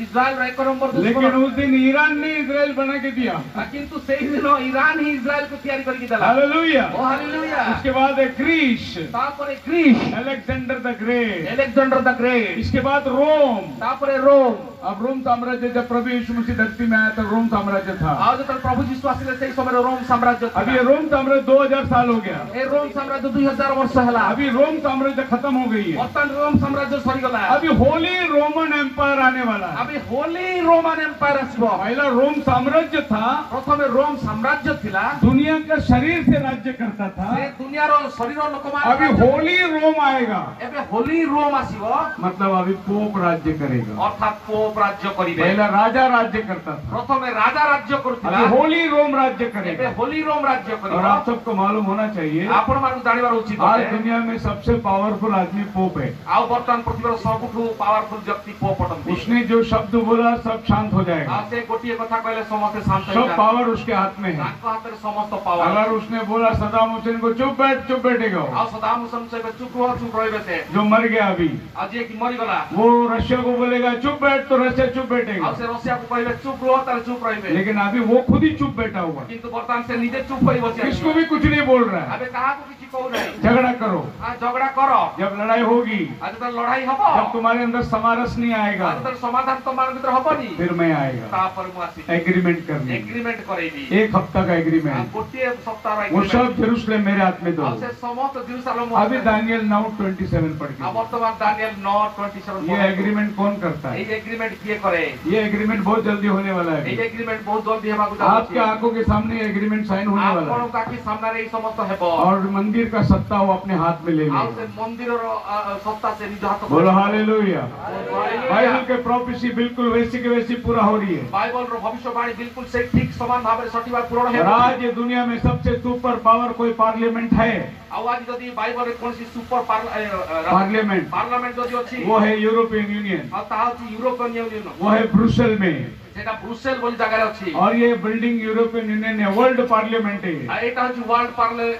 ଇସ୍ରାଏଲର 1 ନମ୍ବର लेकिन ଦୁଶ୍ମନ। उस दिन ईरान ने इजराइल बना के दिया। କିନ୍ତୁ ସେଇଦିନ ଇରାନ ହିଁ ଇସ୍ରାଏଲକୁ ତିଆରି କରିକି ଦେଲା। हालेलुया। ଓ ହାଲେଲୁୟା। उसके बाद है ग्रीस, ତାପରେ Greece, Alexander the great, Alexander the great, इसके बाद रोम। ତାପରେ ରୋମ। अब रोम साम्राज्य, जब प्रभु यीशु मसीह धरती में आया तो रोम साम्राज्य था। ଆଉ ଯେତେବେଳେ ପ୍ରଭୁ ଯୀଶୁ ଆସିଲେ ସେଇ ସମୟରେ ରୋମ ସାମ୍ରାଜ୍ୟ ଥିଲା। अब ये रोम साम्राज्य 2000 साल हो गया। ଏ ରୋମ ସାମ୍ରାଜ୍ୟ 2000 ବର୍ଷ ହେଲା। अभी रोम साम्राज्य खत्म हो गई है। ବର୍ତ୍ତମାନ ରୋମ ସାମ୍ରାଜ୍ୟ ସରିଗଲା। अभी होली रोमन एम्पायर आने वाला है। ଏବେ ହୋଲି ରୋମାନ ଏମ୍ପାୟାର ଆସିବ। पहला रोम साम्राज्य था, ପ୍ରଥମେ ରୋମ ସାମ୍ରାଜ୍ୟ ଥିଲା, दुनिया का शरीर से राज्य करता था। ସେ ଦୁନିଆର ଶରୀର ଲୋକମାନେ। अभी होली रोम आएगा, ଏବେ ହୋଲି ରୋମ ଆସିବ, मतलब अभी पोप राज्य करेगा। ଅର୍ଥାତ ପୋପ ରାଜ୍ୟ କରିବେ। पहला राजा राज्य करता था, ପ୍ରଥମେ ରାଜା ରାଜ୍ୟ କରୁଥିଲା, अभी होली रोम राज्य ଏବେ करेगा। ହୋଲି ରୋମ ରାଜ୍ୟ और କରିବ। आप सबको मालूम होना चाहिए, ଆପଣ ମାନଙ୍କୁ ଜାଣିବାର ଉଚିତ आज ଅଟେ। दुनिया में सबसे पावरफुल आदमी पोप है। ଆଉ ବର୍ତ୍ତମାନ ପୃଥିବୀର ସବୁଠୁ ପାୱାରଫୁଲ ବ୍ୟକ୍ତି ପୋପ ଅଟନ୍ତି। उसने जो शब्द बोला सब शांत हो जाएगा। ଆଉ ସେ ଗୋଟିଏ କଥା କହିଲେ ସମସ୍ତେ ଶାନ୍ତ सब ହେଇଯାନ୍ତି। पावर उसके हाथ में है। ତାଙ୍କ ହାତରେ ସମସ୍ତ ପାୱାର। अगर उसने बोला सदाम हुसैन को चुप बैठेगा, ଆଉ ସଦାମ ହୁସେନ କହିବେ ଚୁପ ରୁହ, ଚୁପ ରହିବେ ସେ। जो मर गया अभी, ଆଉ ଯିଏ କି ମରିଗଲା, वो रशिया को बोलेगा चुप बैठ, तो रशिया चुप ଆଉ बैठेगा। ସେ ରଷିଆକୁ କହିବେ ଚୁପ ରୁହ, ତାହେଲେ ଚୁପ ରହିବେ। लेकिन अभी वो खुद ही चुप बैठा हुआ है, କିନ୍ତୁ ବର୍ତ୍ତମାନ ସେ ନିଜେ ଚୁପ ହୋଇ ବସି किसको भी कुछ नहीं बोल रहा है। ଏବେ କାହାକୁ କିଛି କିଛି କହୁ ନାହିଁ झगड़ा करो, झगड़ा कर जब लड़ाई होगी, आज लड़ाई हबो जब तुम्हारे अंदर समारस नहीं आएगा, आज समाधान तुम्हारे भीतर हबनी फिर मैं आएगा तापर मु आसी एग्रीमेंट करने। एग्रीमेंट करेबी 1 हफ्ता का एग्रीमेंट, गोटे सप्ताह वो एग्रीमेंट सब जेरूशलेम मेरे हाथ में दो। से समस्त जेरूशलेम अभी दानियल 9:27 पढ़ के, वर्तमान दानियल 9:27 ये एग्रीमेंट कौन करता है? ये एग्रीमेंट किए करे ये एग्रीमेंट बहुत जल्दी होने वाला है। ये एग्रीमेंट बहुत जल्दी हेबाकु आपके आंखों के सामने एग्रीमेंट साइन होने वाला है, आपन काकी सामने रे समस्त हेबो और मंदिर का सत्ता वो अपने हाथ में ले आ लेगा। से मंदिर रो सत्ता से निज हाथ बोलो हालेलुया। बाइबल के प्रोफेसी बिल्कुल वैसी के वैसी पूरा हो रही है। बाइबल रो भविष्यवाणी बिल्कुल से ठीक समान भाव रे सटीक पूर्ण और है। आज ये दुनिया में सबसे सुपर पावर कोई पार्लियामेंट है, आज जदि बाइबल रे कोनसी सुपर पार्लियामेंट पार्लियामेंट जदि अछि वो है यूरोपियन यूनियन, आ ता अछि यूरोपियन यूनियन वो है ब्रुसेल में, सेटा ब्रुसेल बोली जगह रे अछि और ये बिल्डिंग यूरोपियन यूनियन है, वर्ल्ड पार्लियामेंट है। एटा अछि वर्ल्ड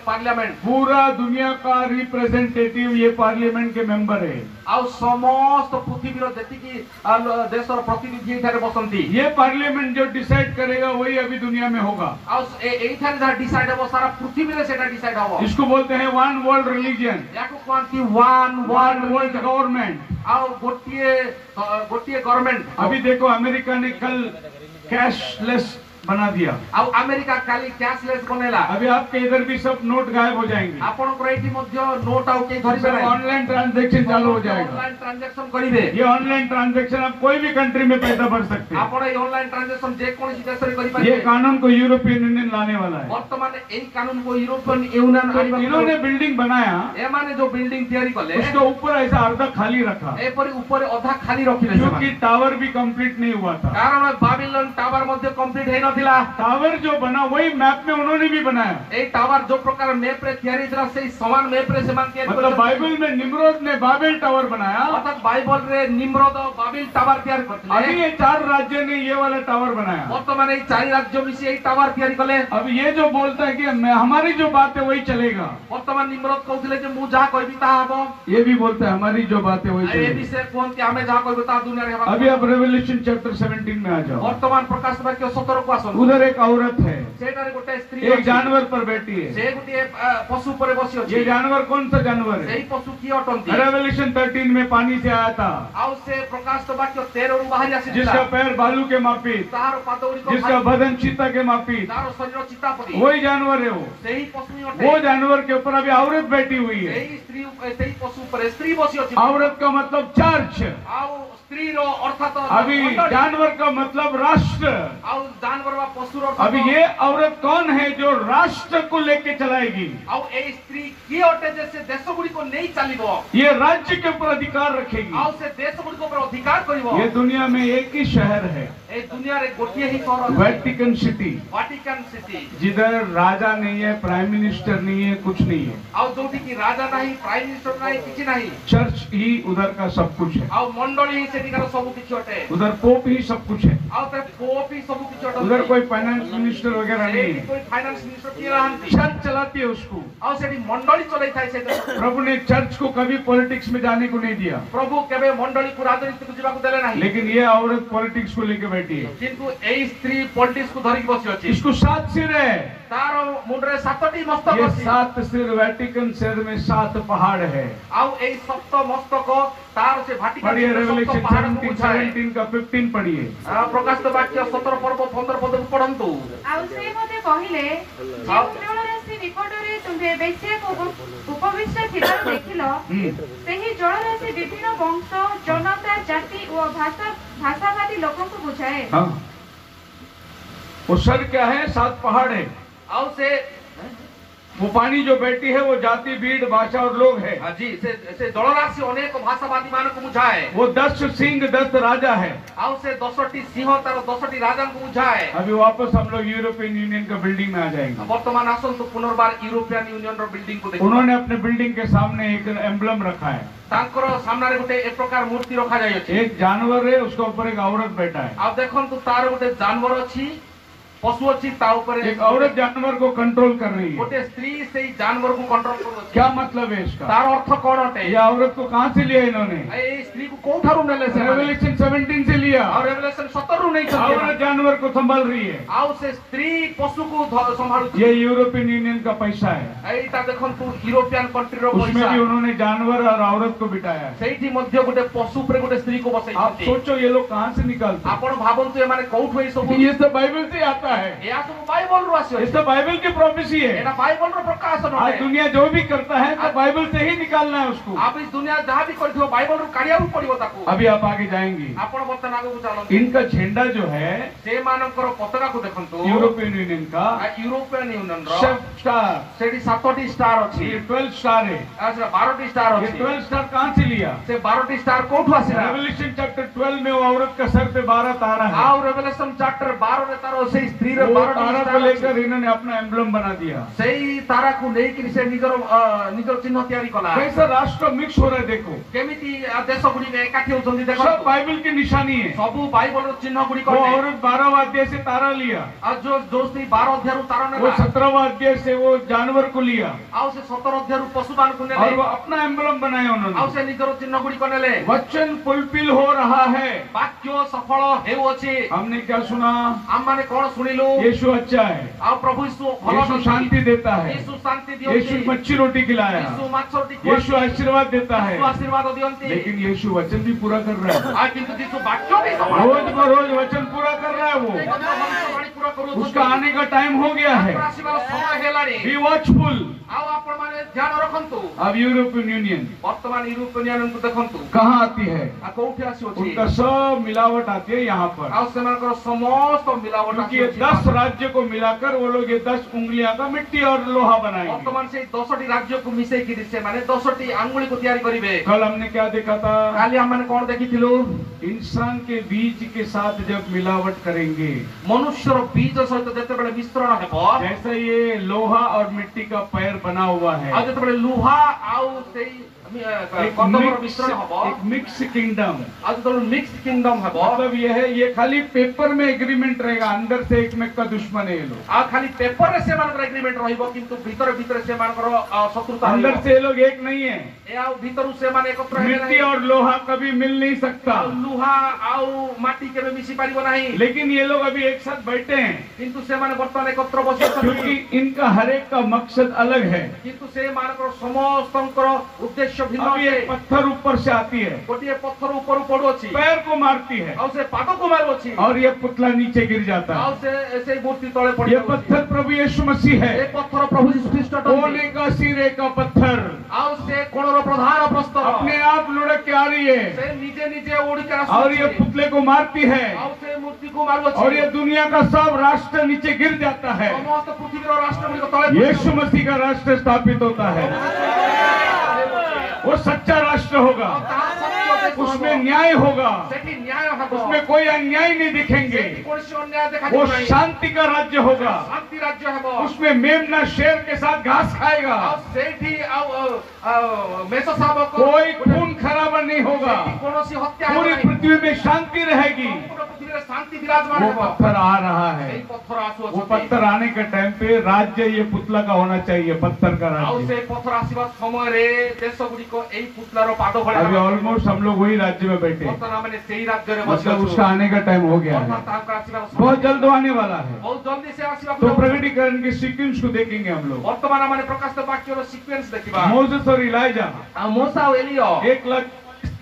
पार्लियामेंट पूरा दुनिया का रिप्रेजेंटेटिव ये पार्लियामेंट के मेंबर है। आ समस्त पृथ्वी रो जति की देश रो प्रतिनिधि एठारे बसंती। ये पार्लियामेंट जो डिसाइड करेगा वही अभी दुनिया में होगा। आ एठारे जा डिसाइड हो सारा पृथ्वी रे सेटा डिसाइड हो। इसको बोलते हैं वन वर्ल्ड रिलीजन, याको क्वांटी वन वर्ल्ड गवर्नमेंट। आ गोटिए गवर्नमेंट। अभी देखो अमेरिका ने कल कैशलेस बना दिया, अब अमेरिका खाली कैशलेस बनेला। अभी आपके इधर भी सब नोट गायब हो जाएंगे, आपन क्रेडिट मध्य नोट आउ के धरि बे ऑनलाइन ट्रांजैक्शन चालू हो जाएगा। ऑनलाइन ट्रांजैक्शन करिवे। ये ऑनलाइन ट्रांजैक्शन आप कोई भी कंट्री में पैसा भर सकते हैं। आपन ये ऑनलाइन ट्रांजैक्शन जे कोनसी देश रे करि पारे। ये कानून को यूरोपियन यूनियन लाने वाला है। वर्तमान एई कानून को यूरोपियन यूनियन तो इन्होंने बिल्डिंग बनाया, ए माने जो बिल्डिंग तैयारी करले उसके ऊपर ऐसा आधा खाली रखा, ए परि ऊपर आधा खाली रखिले क्योंकि टावर भी कंप्लीट नहीं हुआ था। कारण बाबिलोन टावर मध्य कंप्लीट हे नथिला। टावर जो बना वही मैप में उन्होंने भी बनाया। ए टावर जो प्रकार मैप रे तैयारी थरा से समान मैप रे समान तैयारी मतलब बाइबल में निम्रोद ने बाबेल टावर बनाया, अर्थात बाइबल रे निम्रोद बाबिल टावर तैयार करथिले। अभी ये 4 राज्य ने ये वाला टावर बनाया। वर्तमान ए 4 राज्य मिसी ए टावर तैयारी कले। अब ये जो बोलता है कि हमारी जो बात है वही चलेगा, वर्तमान निम्रोद कहथिले जे मु जहा कहबी ता हबो। ये भी बोलता है हमारी जो बात है वही ए चलेगा। विषय कोनती हमें जहा कहबी ता दुनिया रे हबा। अभी आप रेवल्यूशन चैप्टर 17 में आ जाओ। वर्तमान प्रकाश वाक्य 17 को आसन। उधर एक औरत है, सेटारे गोटे स्त्री एक जानवर पर बैठी है। से गोटे पशु पर बसी अछि। ये जानवर कौन सा जानवर है? सेही पशु की अटंती। रेवल्यूशन 13 में पानी से आया था, आउ से प्रकाश वाक्य 13 रु बाहर आसी। जिसका पैर बालू के मापित, तार पादौरी को जिसका बदन चीता के मापित, तार शरीर चितापति। वही जानवर है वो। सेही पशु अटे। वो जानवर के ऊपर अभी औरत बैठी हुई है। सेही स्त्री सेही पशु पर स्त्री बसी अछि। औरत का मतलब चर्च, आउ स्त्री रो अर्थात अभी जानवर का मतलब राष्ट्र। आउ जानवर वा पशु रो अभी ये औरत कौन है जो राष्ट्र को लेके चलाएगी? आउ ए स्त्री की अटे जैसे देश गुडी को नहीं चलिबो। ये राज्य के ऊपर अधिकार रखेगी। आउ से देश गुडी को पर अधिकार करिवो। ये दुनिया में एक ही शहर है, ए दुनिया रे गोटिए ही शहर अछि। वेटिकन सिटी, वाटिकन सिटी, जिधर राजा नहीं है, प्राइम मिनिस्टर नहीं है, कुछ नहीं है। आउ जोटी की राजा नहीं, प्राइम मिनिस्टर नहीं, किछि नहीं। चर्च ही उधर का सब कुछ है, आउ मंडली ही सेटिकार सब किछि अटे। उधर पोप ही सब कुछ है, आउ ते पोप ही सब किछि अटे। उधर कोई फाइनेंस मिनिस्टर वगैरह नहीं है। कोई फाइनेंस मिनिस्टर की रहंती। चर्च चलाती है उसको। आउ सेठी मंडली चलै थाय से देश। प्रभु ने चर्च को कभी पॉलिटिक्स में जाने को नहीं दिया, प्रभु केबे मंडली को राजनीति को जीवा को देले नहीं। लेकिन ये औरत पॉलिटिक्स को लेके बैठी है। किंतु ए स्त्री पॉलिटिक्स को धरि बसी अछि। इसको 7 सिर है, तार मुंडरे 7टी मस्तक ये अछि। 7 सिर वेटिकन शहर में 7 पहाड़ है। आउ ए 7 मस्तक तार से वाटिकन पढ़िए रेवलेशन पहाड़ को 17 बुझाए। 17 का 15 पढ़िए। प्रकाश वाक्य 17 पर्व 15 पद पढ़ंतु। ଆଉ ସେ ମୋତେ କହିଲେ ଯେଉଁ ଜଳରାଶି ନିକଟରେ ତୁମ୍ଭେ ବେଶ୍ୟାକୁ ଉପବିଷ୍ଟ ଥିବାର ଦେଖିଲ ସେହି ଜଳରାଶି ବିଭିନ୍ନ ବଂଶ ଜନତା ଜାତି ଓ ଭାଷାଭାଷୀ ଲୋକଙ୍କୁ ବୁଝାଏ। हाँ, वो सर क्या है? 7 पहाड़ है। आउ से वो पानी जो बैठी है वो जाति, भीड़, भाषा और लोग है। जी से जलराशि अनेक भाषावादी मान को बुझाए। वो 10 सिंह 10 राजा है। आउ से 10टी सिंह तार 10टी राजा को बुझाए। अभी वापस हम लोग यूरोपियन यूनियन का बिल्डिंग में आ जाएंगे। वर्तमान आसन तो पुनर्बार यूरोपियन यूनियन रो बिल्डिंग को देखो। उन्होंने अपने बिल्डिंग के सामने एक एम्ब्लम रखा है। तांकर सामने रे गोटे एक प्रकार मूर्ति रखा जाय अछि। एक जानवर है, उसके ऊपर एक औरत बैठा है। अब देखन तो तार गोटे जानवर अछि, पशु अछि ता ऊपर एक औरत जानवर को कंट्रोल कर रही है। गोटे स्त्री से जानवर को कंट्रोल करू अछि। क्या मतलब है इसका? तार अर्थ कोन अटे? ये औरत को कहाँ से लिया इन्होंने? ए स्त्री को कोठारु नेले से रेवलेशन 17 से लिया। और रेवलेशन 17 रु नहीं छथि। औरत जानवर को संभाल रही है। आउ से स्त्री पशु को संभालु। ये यूरोपियन यूनियन का पैसा है। एटा देखंतु यूरोपियन कंट्री रो उसमें पैसा। भी उन्होंने जानवर और औरत को बिठाया है। सेठी मध्य गोटे पशु पर गोटे स्त्री को बसै आप छथि। सोचो ये लोग कहाँ से निकलते? आपण भाबंतु ए माने कोठु ए सब ये सब बाइबल से आता है। या सब बाइबल रो आसी ये सब बाइबल की प्रोफेसी है। एटा बाइबल रो प्रकाशन आज अटे। दुनिया जो भी करता है तो बाइबल से ही निकालना है उसको। आप इस दुनिया जहां भी करथियो बाइबल रो काढिया रु पड़िबो ताको। अभी आप आगे जाएंगे। आपण बर्तन आगु को चलन। इनका झंडा जो है से मानकर पताका को देखंतु यूरोपियन यूनियन का यूरोपियन यूनियन रो स्टार, सेठी 7टी स्टार अछि। ये 12 स्टार है। अच्छा 12टी स्टार ये अछि। 12 स्टार कहाँ से लिया? से 12टी स्टार कोठु आसीला? रेवलेशन चैप्टर 12 में वो औरत का सर पे 12 तारा है। आउ रेवलेशन चैप्टर 12 रे तारो से स्त्री रे वो 12टी तारा स्टार को लेकर इन्होंने अपना एम्ब्लम बना दिया। सेई तारा को नै कि से निजर चिन्ह तैयारी कला। कैसा राष्ट्र मिक्स हो रहा है देखो। केमिति देश गुडी में एकाठी होचंदी देखो। सब बाइबल की निशानी है। सब बाइबल रो चिन्ह गुडी वो को औरत 12वां अध्याय से तारा लिया। आज जो स्त्री 12 अध्याय रु तारा ने वो 17वां अध्याय से वो जानवर को लिया आउ से 17 अध्याय रु पशुपालन को और नेले। वो अपना एम्ब्लम बनाया आउ उन्होंने। से निजर चिन्ह गुडी को नेले। वचन फुलफिल हो रहा है। वाक्य सफल हेउ अछि। हमने क्या सुना? हम माने कोन सुनिलु? यीशु अच्छा है। आउ प्रभु यीशु भलो यीशु शांति देता है। यीशु शांति दियंती। यीशु मच्छी रोटी खिलाया। यीशु माछोटी यीशु आशीर्वाद देता है। यीशु आशीर्वाद दियंती। लेकिन यीशु वचन भी पूरा कर रहा है। आ किंतु यीशु वाक्य भी सफल रोज बरोज वचन पूरा कर रहा है वो। भविष्यवाणी पूरा करू। उसका आने का टाइम हो गया है। आशीर्वाद समय हेलानी। Be watchful. आउ आपण माने ध्यान रखंतु। अब यूरोपियन यूनियन वर्तमान यूरोपियन यूनियन को देखंतु। कहाँ आती है? आ कोठी आसी अछि? उनका सब मिलावट आती है यहाँ पर। आउ सेमानकर समस्त मिलावट क्योंकि ये 10 राज्य को मिलाकर वो लोग ये 10 उंगलियां का मिट्टी और लोहा बनाएंगे। वर्तमान से 10टी राज्य को मिसै कि से माने 10टी आंगुली को तैयारी करिवे। कल हमने क्या देखा था? काली हम माने कोन देखिथिलु? इंसान के बीज के साथ जब मिलावट करेंगे, मनुष्य रो बीज सहित जते बेले मिश्रण हेबो, जैसा ये लोहा और मिट्टी का पैर बना हुआ है, आ जते बेले लुहा आउ सेई कदमर मिश्रण हेबो, एक मिक्स किंगडम। आ जते मिक्स किंगडम हेबो। मतलब ये है, ये खाली पेपर में एग्रीमेंट रहेगा, अंदर से एक में का दुश्मन है ये लोग। आ खाली पेपर रे से मानकर एग्रीमेंट रहिबो, किंतु भीतर भीतर से मानकर शत्रुता अंदर रहिबो। से ये लोग एक नहीं है। ए आउ भीतर से माने एकत्र मिट्टी और लोहा कभी मिल नहीं सकता। लुहा आउ माटी केबे मिसी पारिबो नाही। लेकिन ये लोग अभी एक साथ बैठे हैं किंतु से माने वर्तमान एकत्र बसि क्योंकि इनका हर एक का मकसद अलग है। किंतु से मानकर समस्तंकर उद्देश्य भिन्न अभी एक पत्थर ऊपर से आती है, गोटे पत्थर ऊपर पड़ो अछि, पैर को मारती है आउ से पाद को मारो अछि, और ये पुतला नीचे गिर जाता आउ है। से ऐसे मूर्ति तळे पड़ ये पत्थर प्रभु यीशु मसीह है। ए पत्थर प्रभु यीशु ख्रीष्ट कोने का सिरे का पत्थर आउ से कोणर प्रधान प्रस्तर अपने आप लुढ़क के आ रही है से निजे निजे उड़ के और ये पुतले को मारती है आउ से मूर्ति को मारो अछि, और ये दुनिया का सब राष्ट्र नीचे गिर जाता है। समस्त पृथ्वी रो राष्ट्र को तळे यीशु मसीह का राष्ट्र स्थापित होता है। वो सच्चा राष्ट्र होगा, उसमें न्याय होगा, सेठी न्याय हेबो, उसमें कोई अन्याय नहीं दिखेंगे। कोनसी अन्याय देखा वो नहीं, शांति का राज्य होगा, शांति राज्य हेबो, उसमें मेमना शेर के साथ घास खाएगा, आउ सेठी आउ मेसो साहब को कोई खून खराबा नहीं होगा, कोनसी हत्या पूरी नहीं, पृथ्वी में शांति रहेगी। पूरा पृथ्वी रे शांति विराजमान वो हेबो। पत्थर आ रहा है। सेई पत्थर आसु वो पत्थर आने के टाइम पे राज्य ये पुतला का होना चाहिए, पत्थर का आउ राज्य। से पत्थर आसीबा समय रे देश गुडी को एई पुतलार पाद भळे अभी ऑलमोस्ट हम लोग वही राज्य में बैठे हैं। वर्तमान माने सेई राज्य रे मतलब उसका आने का टाइम हो गया है, बहुत जल्द आने वाला है। बहुत जल्दी से आसीबा तो प्रकटीकरण के सीक्वेंस को देखेंगे हम लोग। वर्तमान माने प्रकाशित वाक्य रो सीक्वेंस देखिबा। मोसेस और इलाइजा मूसा और एलिया 1 लाख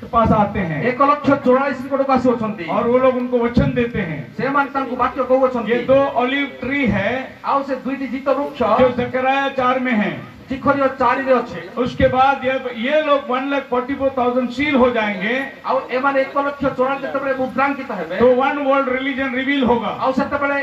के पास आते हैं 1,44,000 कोड कासी होचंती और वो लोग उनको वचन देते हैं। से मान तांको वाक्य कहउछंती। ये 2 ऑलिव ट्री है आउ से दुईटी जीत वृक्ष जो जकरिया 4 में है। शिखरियो 4 रे अछि। उसके बाद ये लोग 1,44,000 सील हो जाएंगे आउ ए माने 1,44,000 जतबे मुद्रांकित हेबे तो 1 वर्ल्ड रिलीजन रिवील होगा। आउ सेतबेले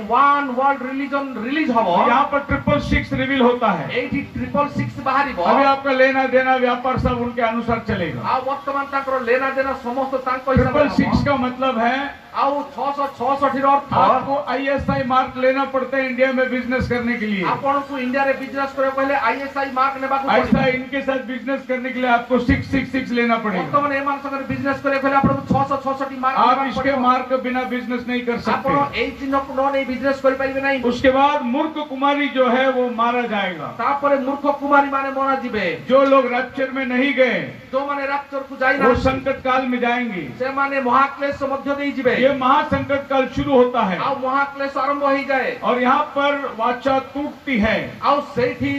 वन वर्ल्ड रिलीजन रिलीज हबो। यहाँ पर 666 रिवील होता है। एठी 666 बाहरिबो। अभी आपका लेना देना व्यापार सब उनके अनुसार चलेगा। आ वर्तमान तांकर लेना देना समस्त तांको हिसाब 666 का मतलब है आउ 666 रो अर्थ आपको ISI मार्क लेना पड़ता है इंडिया में बिजनेस करने के लिए। आपन को इंडिया रे बिजनेस करे पहले ISI मार्क नेबा को ऐसा इनके साथ बिजनेस करने के लिए आपको 666 लेना पड़ेगा। वर्तमान एमान संगे बिजनेस करे पहले आपन 666 मार्क आप इसके मार्क के बिना बिजनेस नहीं कर सकते। आपन एई चिन्ह को न नहीं बिजनेस करि परिबे नहीं। उसके बाद मूर्ख कुमारी जो है वो मारा जाएगा। तापरे मूर्ख कुमारी माने मरा जिबे। जो लोग रैप्चर में नहीं गए जो माने रैप्चर को जाई ना वो संकट काल में जाएंगे। से माने महाक्लेश मध्य देई जिबे। ये महासंकट काल शुरू होता है आ महाक्लेश आरंभ हो जाए और यहाँ पर वाचा टूटती है। आ सेठी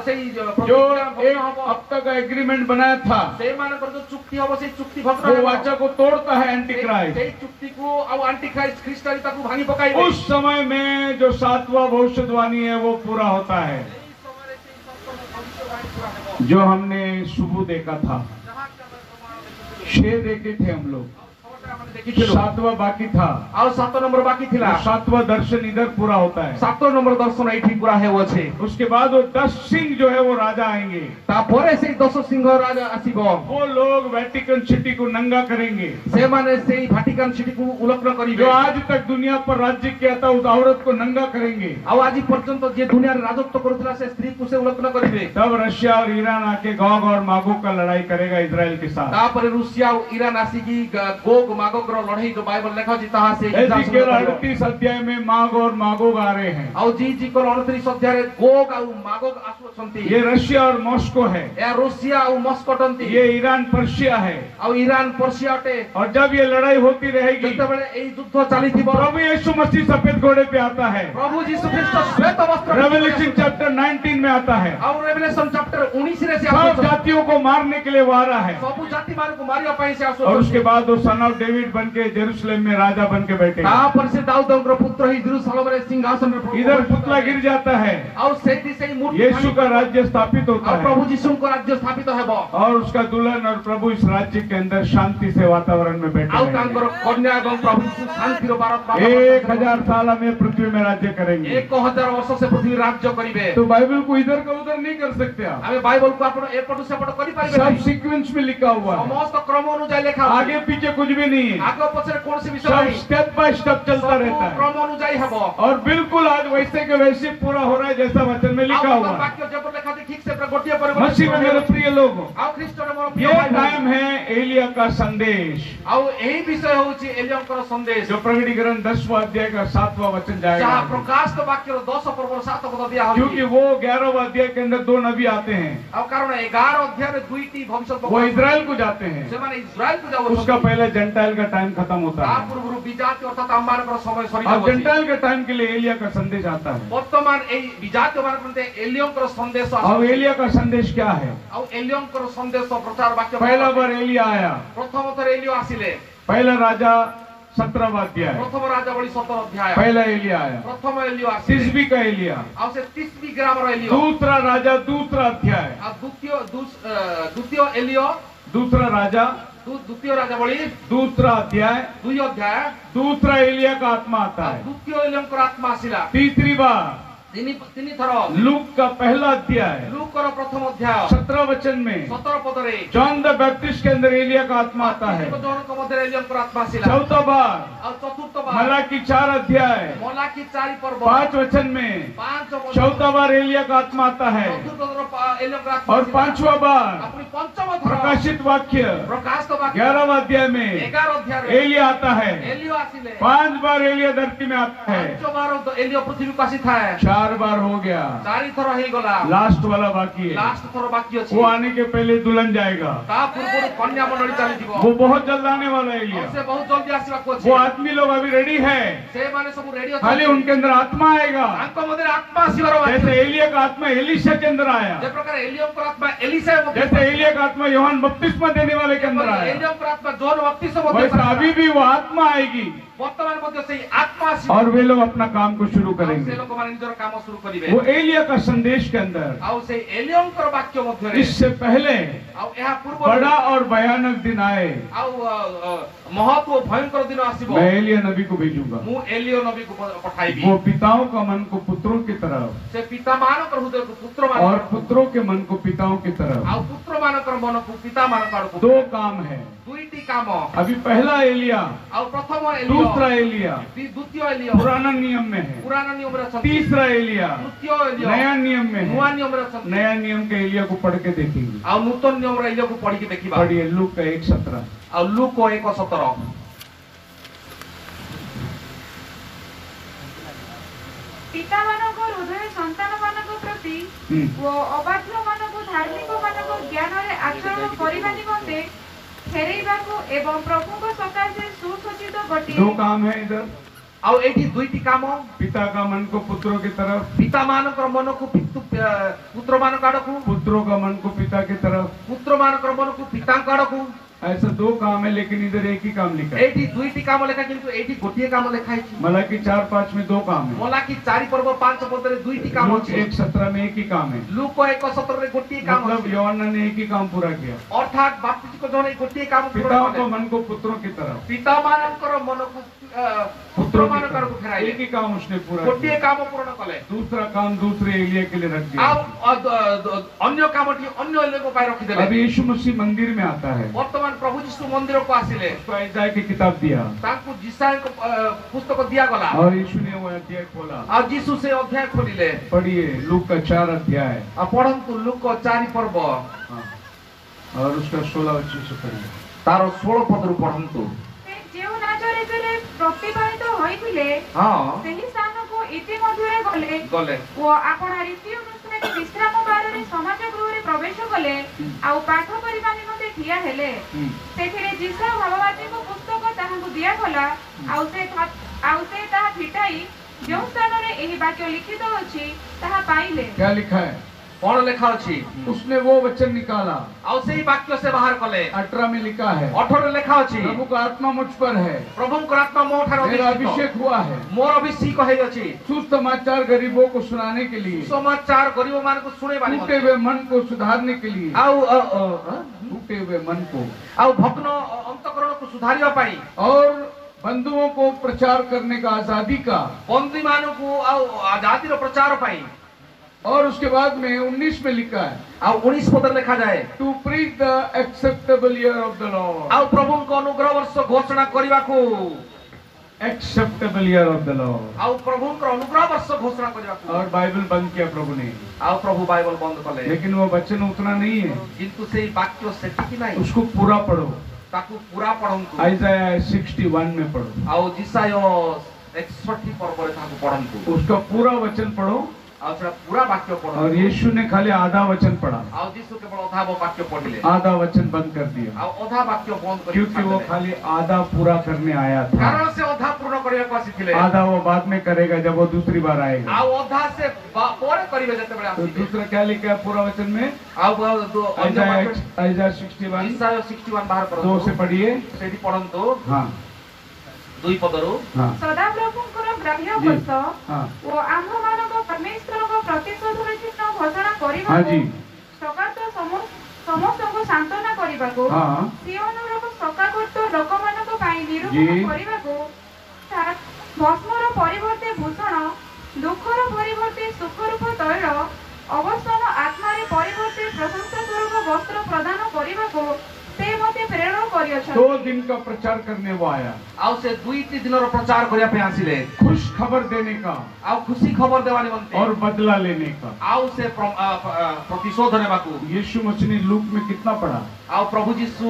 सेई जो एक अब तक एग्रीमेंट बनाया था से माने पर जो चुक्ति हो से चुक्ति वो भद्र वाचा को तोड़ता है एंटी क्राइस्ट। सेई चुक्ति को आ एंटी क्राइस्ट ख्रिस्टानिता को भांगी पकाइबे। उस समय में जो 7वां भविष्यवाणी है वो पूरा होता है जो हमने सुबह देखा था। 6 देखे थे हम लोग, 7वां बाकी था और 7 नंबर बाकी थिला। 7वां दर्शन इधर पूरा होता है। 7 नंबर दर्शन एठी पूरा है वो छे। उसके बाद वो 10 सिंह जो है वो राजा आएंगे। तापरे से 10 सिंह राजा आसीबो। वो लोग वेटिकन सिटी को नंगा करेंगे। से माने से वेटिकन सिटी को उलग्न करिबे। जो आज तक दुनिया पर राज्य किया था उस औरत को नंगा करेंगे। अब आज पर्यंत जे दुनिया राजत्व करथला से स्त्री को से उलग्न करिबे। तब रशिया और ईरान आके गोग और मागोग का लड़ाई करेगा इजराइल के साथ। तापरे रूसिया और ईरान आसीगी गोग मागोग रो लड़ाई जो बाइबल लिखा जी तहा से एजिकेल 38 अध्याय में माग और मागोग आ रहे हैं। और जी को 29 अध्याय गोग और मागोग आसुछंती। ये रशिया और मॉस्को है। या रूसिया और मॉस्को टंती। ये ईरान पर्शिया है। और ईरान पर्शिया टे। और जब ये लड़ाई होती रहेगी जतबेले ए युद्ध चालीथिबो प्रभु यीशु मसीह सफेद घोड़े पे आता है। प्रभु यीशु ख्रीष्ट श्वेत वस्त्र रेवलेशन चैप्टर 19 में आता है। और रेवलेशन चैप्टर 19 रे से सब जातियों को मारने के लिए वो आ रहा है। सब जाति मान को मारिया पई से आसो। और उसके बाद वो सन ऑफ डेविड बन के जेरूशलेम में राजा बन के बैठेगा। तापर से दाऊद रो पुत्र ही जेरूशलेम रे सिंहासन रे इधर पुतला गिर जाता है और सेठी से मूर्ति यीशु का राज्य स्थापित होता और है। प्रभु यीशु को राज्य स्थापित हेबो। और उसका दुल्हन और प्रभु इस राज्य के अंदर शांति से वातावरण में बैठे और रहेंगे। तांकर कन्या एवं प्रभु यीशु शांति रो भारत 1000 साल में पृथ्वी में राज्य करेंगे। 1000 वर्ष से पृथ्वी राज्य करिवे। तो बाइबल को इधर का उधर नहीं कर सकते आप। हमें बाइबल को आपण एपट सेपट करि पाइबे सब नहीं। सीक्वेंस में लिखा हुआ है। समस्त क्रम अनुसार लिखा हुआ है। आगे पीछे कुछ भी नहीं है। आगे पछरे कौन से विषय सब नहीं। स्टेप बाय स्टेप चलता रहता है क्रम अनुसार हेबो। और बिल्कुल आज वैसे के वैसे पूरा हो रहा है जैसा वचन में लिखा हुआ है। वाक्य जब लिखा थे ठीक से गोटिया पर मसीह में मेरे प्रिय लोग, आ ख्रीष्ट रे मोर प्रिय ये भाई टाइम है एलिया का संदेश। आ एही विषय होची एलियंकर संदेश जो प्रकटीकरण 10वां अध्याय का 7वां वचन जाएगा। जहां प्रकाश तो वाक्य रो 10 पर 7 पद दिया हो। क्योंकि वो 11वां अध्याय के अंदर 2 नबी आते हैं। अब कारण 11 अध्याय रे दुईटी भविष्यवाणी वो इजराइल को जाते हैं। से माने इजराइल को जाओ। उसका पहले जेंटाइल का टाइम खत्म होता है। पूर्व बिजाति अर्थात अम्बार समय सरी अब जेंटाइल के टाइम के लिए एलिया का संदेश आता है। वर्तमान ए बिजाति मान करते एलियंकर संदेश। अब एलिया का संदेश क्या है? अब एलियंकर संदेश प्रचार वाक्य पहला बार एलिया आया। प्रथम थर एलियो आसिले। पहला राजा 17वां अध्याय। प्रथम राजा बड़ी 17 अध्याय। पहला एलिया आया। प्रथम एलियो आसिले। तिसबी का एलिया। अब से 30वीं ग्राम रो एलियो। दूसरा राजा दूसरा अध्याय। अब द्वितीय एलियो दूसरा राजा द्वितीय राजा बड़ी दूसरा अध्याय। 2 अध्याय। दूसरा एलिया का आत्मा आता है। द्वितीय एलियंकर आत्मा आसिला। तीसरी बार तीन थर लूक का पहला अध्याय। लूक रो प्रथम अध्याय 17 वचन में 17 पद रे जॉन द बैप्टिस्ट के अंदर एलिया का आत्मा आता है। जॉन को मध्य एलियंकर आत्मा आसिला। चौथा बार और चतुर्थ बार मलाकी 4 अध्याय मलाकी 4 पर 5 वचन में 5 चौथा बार एलिया का आत्मा आता है। चतुर्थ एलियंकर आत्मा और 5वां बार अपनी पंचम थर प्रकाशित वाक्य प्रकाश तो वाक्य 11वां अध्याय में 11 अध्याय एलिया आता है। एलियो आसिले। 5 बार एलिया धरती में आता है। 5 बार तो एलियो पृथ्वी को आसी था। 4 बार हो गया। 4 थर हे गला। लास्ट वाला बाकी है। लास्ट थर बाकी अछि। वो आने के पहले दुल्हन जाएगा। ता पूर्व कन्या मंडली चली दिबो। वो बहुत जल्द आने वाला है एलिया। से बहुत जल्दी आसीबा को वो आदमी लोग अभी रेडी है। से माने सब रेडी अछि। खाली उनके अंदर आत्मा आएगा। आंको मधे आत्मा आसीबार बात। जैसे एलिया का आत्मा एलीशा के अंदर आया। जे प्रकार एलियंकर आत्मा एलिसा जैसे एलिया का आत्मा यूहन्ना बपतिस्मा देने वाले के अंदर आया। एलियंकर आत्मा जॉन बपतिस्मा वैसे अभी भी वो आत्मा आएगी वर्तमान मध्य से आत्मा और वे लोग अपना काम को शुरू करेंगे। से लोग माने निजर काम शुरू करिवे। वो एलिया का संदेश के अंदर आउ से एलियंकर वाक्य मध्य रे इससे पहले आउ यहा पूर्व बड़ा और भयानक दिन आए। आउ महत्व भयंकर दिन आसीबो। मैं एलिया नबी को भेजूंगा। मु एलियो नबी को पठाइबी। वो पिताओं का मन को पुत्रों की तरफ से पिता मानव हृदय को पुत्र मान और पुत्रों के मन को पिताओं की तरफ आउ पुत्र मानकर मन को पिता मानकर को दो काम है। दुईटी काम अभी पहला एलिया और प्रथम दूसरा एलिया द्वितीय एलिया पुराना नियम में है, पुराना नियम रे तीसरा एलिया तृतीय एलिया नया नियम में नुआ है। नियम रे नया नियम के एलिया को पढ़ के देखेंगे। और नूतन नियम रे एलिया को पढ़ी के देखिबा। पढ़िए लूक का 1:17 और लूक 1:17 पिता मानक हृदय संतान मानक प्रति वो अबाध्य मानक धार्मिक मानक ज्ञान रे आचरण करिबा निमंते फेरैबाकू एवं प्रभु को सकाशे सुसज्जित गोटी दो काम है इधर। और एठी दुईटी काम पिता का मन को पुत्रों की तरफ, पिता मानकर मन को पुत्र मानक आड़कू पुत्रों का मन को पिता की तरफ, पुत्र मानकर मन को पिता आड़कू। ऐसा दो काम है लेकिन इधर एक ही काम लिखा है। एठी दुईटी काम लेखा किंतु एठी गोटिए काम लेखा है। मलाकी 4:5 में दो काम है। मलाकी 4:5 रे दुईटी काम लूक अछि। 1:17 में एक ही काम है। लूक 1:17 रे गोटिए काम मतलब अछि। यूहन्ना ने एक ही काम पूरा किया। अर्थात बाप्तिस्म को जोने गोटिए काम पूरा पिताओं कले। को मन को पुत्रों की तरफ, पिता मानकर मन को पुत्र मानकर को एक फेराइले। ही काम उसने पूरा गोटिए किया। काम पूर्ण कले। दूसरा काम दूसरे एलिया के लिए रख दिया। और अन्य कामटी अन्य एलिया को पाई रखी देले। अभी यीशु मसीह मंदिर में आता है, वर्तमान प्रभु यीशु मंदिर को आसिले। उसको ऐसाई की किताब दिया तांकु जिसाय को पुस्तक दिया गला। और यीशु ने वो अध्याय खोला। और यीशु से अध्याय खोलिले। पढ़िए लूक का 4 अध्याय पढ़ंतु लूक 4 पर्व और उसका 16 वचन से पढ़िए। तार 16 पद रु पढ़ंतु। जेउ नाजरेतरे प्रतिपादित होइथिले हां सेही स्थान को इति मधुरे गले गले वो आपणा रीति अनुसार विश्राम बारे समाज गृह रे प्रवेश कले आउ पाठ करिबा निमंते ठिया हेले। सेथिरे जिसा भगवती को पुस्तक ताहांकु दिया गला आउ से ताहा फिटाई जो स्थान रे एही वाक्य लिखित अछि ताहा पाइले। क्या लिखा है? कौन लिखा अछि? उसने वो वचन निकाला और सही वाक्य से बाहर कले। 18 में लिखा है 18 लिखा अछि प्रभु का आत्मा मुझ पर है, प्रभु का आत्मा मोर ठार मेरा अभिषेक हुआ है मोर अभिषेक है अछि सुसमाचार गरीबों को सुनाने के लिए, समाचार गरीब मान को सुने वाली टूटे हुए मन को सुधारने के लिए, टूटे हुए मन को आउ भग्न अंतकरण को सुधारिया पाई और बंधुओं को प्रचार करने का आजादी का, बंदी मानव को आउ आजादी रो प्रचार पाई। और उसके बाद में 19 में लिखा है आउ 19 पद लिखा जाए to preach the acceptable year of the Lord. आउ प्रभु को अनुग्रह वर्ष घोषणा करबा को acceptable year of the Lord. आउ प्रभु को अनुग्रह वर्ष घोषणा करबा को। और बाइबल बंद किया प्रभु ने। आउ प्रभु बाइबल बंद कले। लेकिन वो वचन उतना नहीं है, किंतु से वाक्य सेठी नहीं उसको पूरा पढ़ो। ताकू पूरा पढ़ंतु। आइजाया 61 में पढ़ो। आउ जिसायो 61 पर्व रे ताकू पढ़ंतु। उसका पूरा वचन पढ़ो और पूरा वाक्य पढ़ो। और यीशु ने खाली आधा वचन पढ़ा, और यीशु केवल आधा वाक्य पढ़िले, आधा वचन बंद कर दिया और आधा वाक्य बंद कर क्योंकि वो खाली आधा पूरा करने आया था। कारण से आधा पूर्ण करबा को आसीथिले। आधा वो बाद में करेगा जब वो दूसरी बार आएगा। आ आधा से पर करिवे जते बेला तो आसीथिले। दूसरा क्या लिखा है पूरा वचन में? आइजाया 61 इसाया 61 बाहर करो। 2 से पढ़िए। सेठी पढ़ंतु। हाँ 2 पदरु। हाँ सदा प्रभुଙ୍କର ଗ୍ରାହ୍ୟ ବର୍ଷ हाँ ଓ ଆମ୍ଭମାନଙ୍କ ପରମେଶ୍ୱରଙ୍କ ପ୍ରତିଶୋଧର ଚିହ୍ନ ଘୋଷଣା हाँ କରିବାକୁ जी ସକାତ ସମସ୍ତଙ୍କୁ ସାନ୍ତ୍ୱନା କରିବାକୁ हाँ ସିଓନର ସକାକର୍ତ୍ତ ଲୋକମାନଙ୍କ ପାଇଁ जी। ନିରୂପଣ କରିବାକୁ ଭସ୍ମର ପରିବର୍ତ୍ତେ ଭୂଷଣ, ଦୁଃଖର ପରିବର୍ତ୍ତେ ସୁଖରୂପ ତୈଳ, ଅବସ୍ଥାନ ଆତ୍ମାରେ ପରିବର୍ତ୍ତେ ପ୍ରଶଂସା ସ୍ୱରୂପ ବସ୍ତ୍ର ପ୍ରଦାନ କରିବାକୁ ସେ ମୋତେ ପ୍ରେରଣ କରିଅଛନ୍ତି। 2 दिन का प्रचार करने वो आया, आउ से 2-3 दिन रो प्रचार करिया पे आसीले। खुश खबर देने का आउ खुशी खबर देवा निमंते और बदला लेने का। आउ से प्रतिशोध नेबाकू। यीशु मसीह ने लूक में कितना पढ़ा? आउ प्रभु यीशु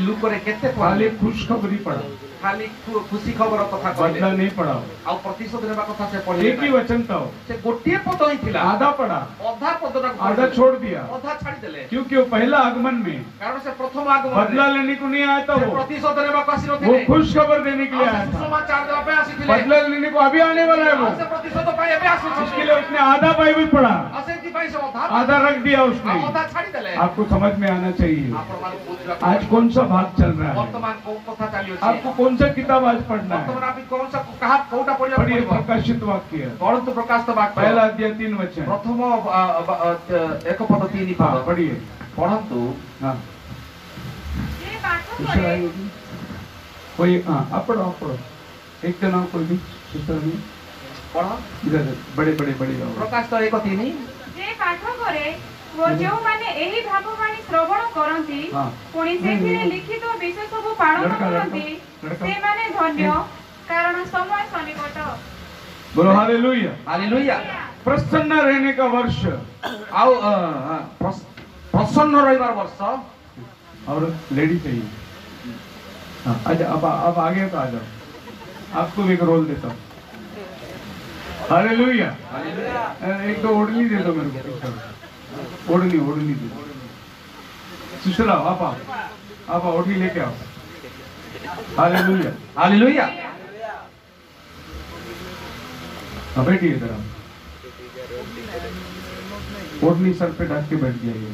लूक रे केते खाली पढ़ले? खुशखबरी पढ़ा, खाली खुशी खबर कथा बदला कहले। नहीं पढ़ा। आउ प्रतिशोध नेबा कथा से पढ़ले। एक ही वचन था, से गोटिए पद ही थिला। आधा पढ़ा, आधा पदटा आधा छोड़ दिया आधा छाड़ी देले। क्योंकि वो पहला आगमन में कारण से प्रथम आगमन बदला लेने को नहीं आया था, से वो प्रतिशोध नेबा कासी वो नथिले। खुश खबर देने के लिए आया था। समाचार देवा पे आसीथिले। बदला लेने को अभी आने वाला है वो। से प्रतिशोध पाए एबे इसके आसीथिले। लिए उसने आधा बाइबल पढ़ा, असेति पाई से आधा रख दिया उसने। आधा छाड़ी देले। आपको समझ में आना चाहिए आपण मान बुझला। आज कौन सा भाग चल रहा है, वर्तमान को कथा चाली अछि। आपको कौन सा किताब आज पढ़ना वर्तमान है। आप कौन सा कहा कोटा पढ़िया पढ़िए पड़िबो। प्रकाशित वाक्य परंतु प्रकाश तो वाक्य पहला अध्याय 3 वचन। प्रथम 1 पद 3 हाँ पद पढ़िए। पढ़ंतु। हाँ ଯେ ପାଠ दूसरा କରେ है कोई। हाँ आप पढ़ो, आप पढ़ो। एक का नाम कोई भी दूसरा नहीं। पढ़ इधर बड़े बड़े बड़े जाओ। प्रकाश तो 1 3 ଯେ ପାଠ କରେ वो जो माने एही भाववाणी श्रवण करंती हाँ। पुणी सेथिरे लिखित विषय सब पालन करंती से माने धन्य कारण समय सन्निकट। बोलो हालेलुया। हालेलुया। प्रसन्न रहने का वर्ष आउ प्रसन्न रहिबार वर्ष और लेडी चाहिए। हाँ, अच्छा अब आगे तो आ जाओ, आपको भी एक रोल देता हूँ। हालेलुया। एक दो ओढ़नी दे दो मेरे को, ओढ़नी ओढ़नी दे दो। सिस्टर आओ, आप ओढ़नी लेके आओ। हालेलुया। हालेलुया। हाँ बैठिए इधर आप। ओढ़नी सर पे ढक के बैठ जाइए।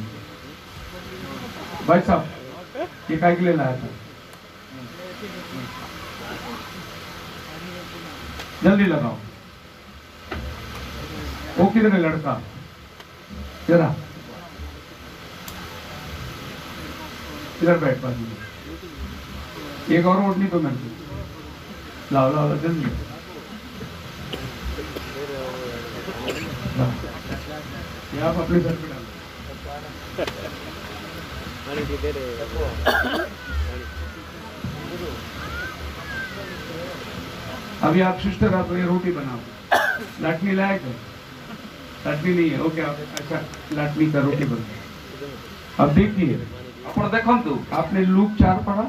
भाई साहब ये काय के लिए लाया था? जल्दी लगाओ। वो किधर है लड़का? जरा इधर बैठ बाजू में। एक और ओढ़नी तो मेरे को लाओ लाओ जल्दी। ये आप अपने सर पे डालो। अभी आप सिस्टर आप ये रोटी बनाओ। लाटनी लायक है? लाटनी नहीं है, ओके। आप अच्छा लाटनी का रोटी बनाओ। अब देखिए आपण देखंतु आपने लूक 4 पढ़ा,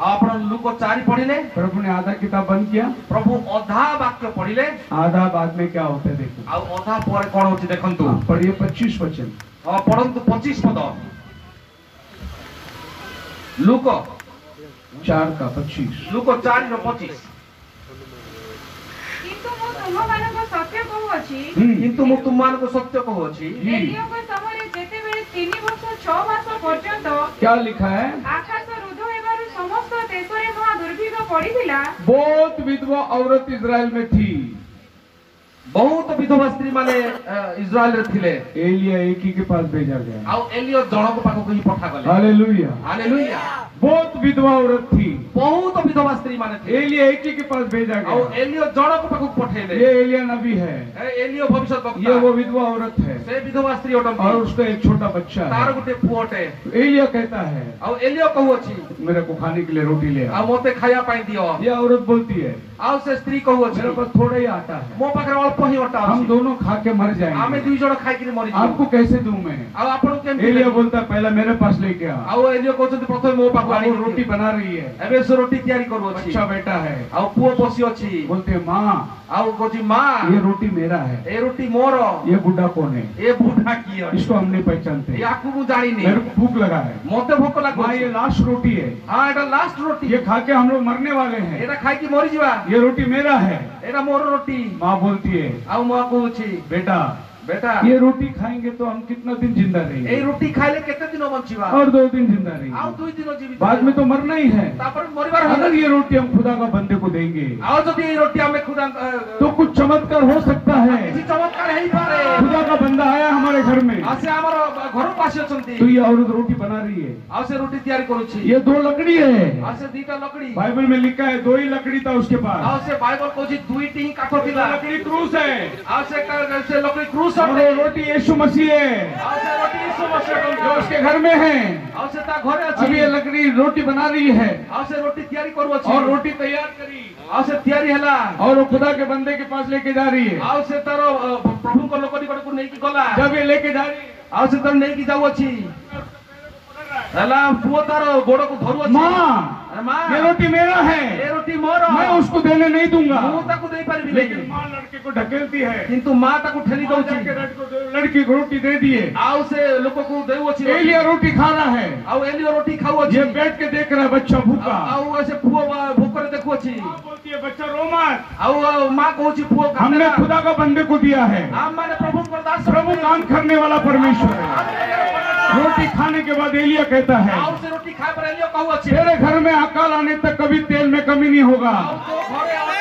आपण लूक 4 पढ़िले, प्रभु ने आधा किताब बंद किया, प्रभु अधा वाक्य पढ़िले, आधा बाद में क्या होता है देखो। आ अधा पर कोन होची देखंतु। पढ़िए 25 वचन। हां पढ़ंतु 25 पद। लूक 4 का 25। लूक 4 रो 25। किंतु मो तुममानक सत्य कहूअछि किंतु मु तुममानक सत्य कहूअछि एलियों के समय जेते बेले 3 वर्ष 6 मास पर्यंत क्या लिखा है? आकाश रुद्ध हेबारु समस्त देशरे महा दुर्भिक्ष पड़िथिला। बहुत विधवा औरत इजराइल में थी। बहुत विधवा स्त्री माने इस्राएल रे थिले। एलिया एक ही के पास भेजा गया। आ एलियो जनक पाखो कहि पठा गले। हालेलुया। हालेलुया। बहुत विधवा औरत थी, बहुत विधवा स्त्री माने थे। एलिया एक ही के पास भेजा आ गया। एलियो जनक पाखो पठेले। ये एलिया नबी है, एलियो भविष्यवक्ता। ये वो विधवा औरत है से विधवा स्त्री और ओटम उसका एक छोटा बच्चा तार है। गुटे पुओटे। एलिया कहता है आ एलियो कहूअछि मेरे को खाने के लिए रोटी ले आ आओ। मोते खाया पाई दियो। ये औरत बोलती है आ से स्त्री कहूअछि मेरे पास थोड़ा ही आटा है, मो पाखरे अल्प ही ओटा हम अछि। दोनों खा के मर आमे जाएंगे, दुई जण खाइ कि मरि आपको कैसे दूं मैं? आ आपण केम एलिया बोलता है पहला मेरे पास लेके आ। आ एलियो कहउछथि प्रथम मो पाखो आनी वो रोटी बना रही है, एबे से रोटी तयारी करू अछि। अच्छा बेटा है। आ पुओ पोसी अछि। बोलते हैं, माँ आ कहउछि मां ये रोटी मेरा है, ए रोटी मोर। ये बुढ़ा कौन है? ए बूढ़ा की है इसको हम नहीं पहचानते, याकू मु जानी मेरे नहीं। को भूख लगा है। मते भूख लागो। माँ ये लास्ट रोटी है, हां एटा लास्ट रोटी। ये खा के हम लोग मरने वाले हैं, एटा खाइ कि मरि जिबा। ये रोटी मेरा है। एटा मोर रोटी। माँ बोलती है आ मो कहउछि बेटा बेटा ये रोटी खाएंगे तो हम कितना दिन जिंदा ए रहेंगे? रोटी खाइले केते दिन बंचिबा? और 2 दिन जिंदा आउ रहेंगे, 2 दिन जीवित। बाद में तो मरना ही है। तापर मरिबार अगर है। ये रोटी हम खुदा का बंदे को देंगे आउ जदि ए रोटी हमें खुदा तो कुछ चमत्कार हो सकता है। किसी चमत्कार हेई पारे। खुदा का बंदा आया हमारे घर में, आसे हमर घर पास अछंती। तो ये औरत रोटी बना रही है। आउ से रोटी तैयारी करूछि। ये 2 लकड़ी है, आसे दीटा लकड़ी। बाइबल में लिखा है 2 ही लकड़ी था उसके पास। आउ से बाइबल कहउछि दुईटी काठ थिला। लकड़ी क्रूस है आउ से लकड़ी क्रूस और है। वो रोटी यीशु मसीह है आउ से रोटी यीशु मसीह जो उसके घर में है। आउ से ता घरे अछि। अभी ये लकड़ी रोटी बना रही है आउ से रोटी तैयारी करू अछि। और रोटी तैयार करी आउ से तैयारी हला। और वो खुदा के बंदे के पास लेके जा रही है। आउ से तारो प्रभु को लोक निकट को नै कि गला। जब ये लेके जा रही है, आउ से तार नै कि जाउ अछि। हला पुओ तारो गोड़ को धरु अछि। माँ अरे मां ये रोटी मेरा ए है, रोटी मोर। मैं उसको देने नहीं दूंगा। मु ताकू देई परिबि लेकिन नहीं। माँ लड़के को ढकेलती है, किंतु मां ताकू ठेली जाके दउछि। लड़की को रोटी दे दिए। आउ से लोक को देउ अछि। एलिया रोटी खा रहा है, आउ एलियो रोटी खाउ अछि। ये बैठ के देख रहा है बच्चा भूखा। आउ ऐसे पुओ भूखरे देखु अछि। माँ बोलती है बच्चा रो मत, आउ मां कहउछि पुओ हमने खुदा का बंदे को दिया है। हम माने प्रभु को दास। प्रभु काम करने वाला परमेश्वर है। रोटी खाने के बाद एलिया कहता है आउ से रोटी खाए पर एलियो कहउ अछि। तेरे घर में अकाल आने तक कभी तेल में कमी नहीं होगा, आउ तो घरे आटा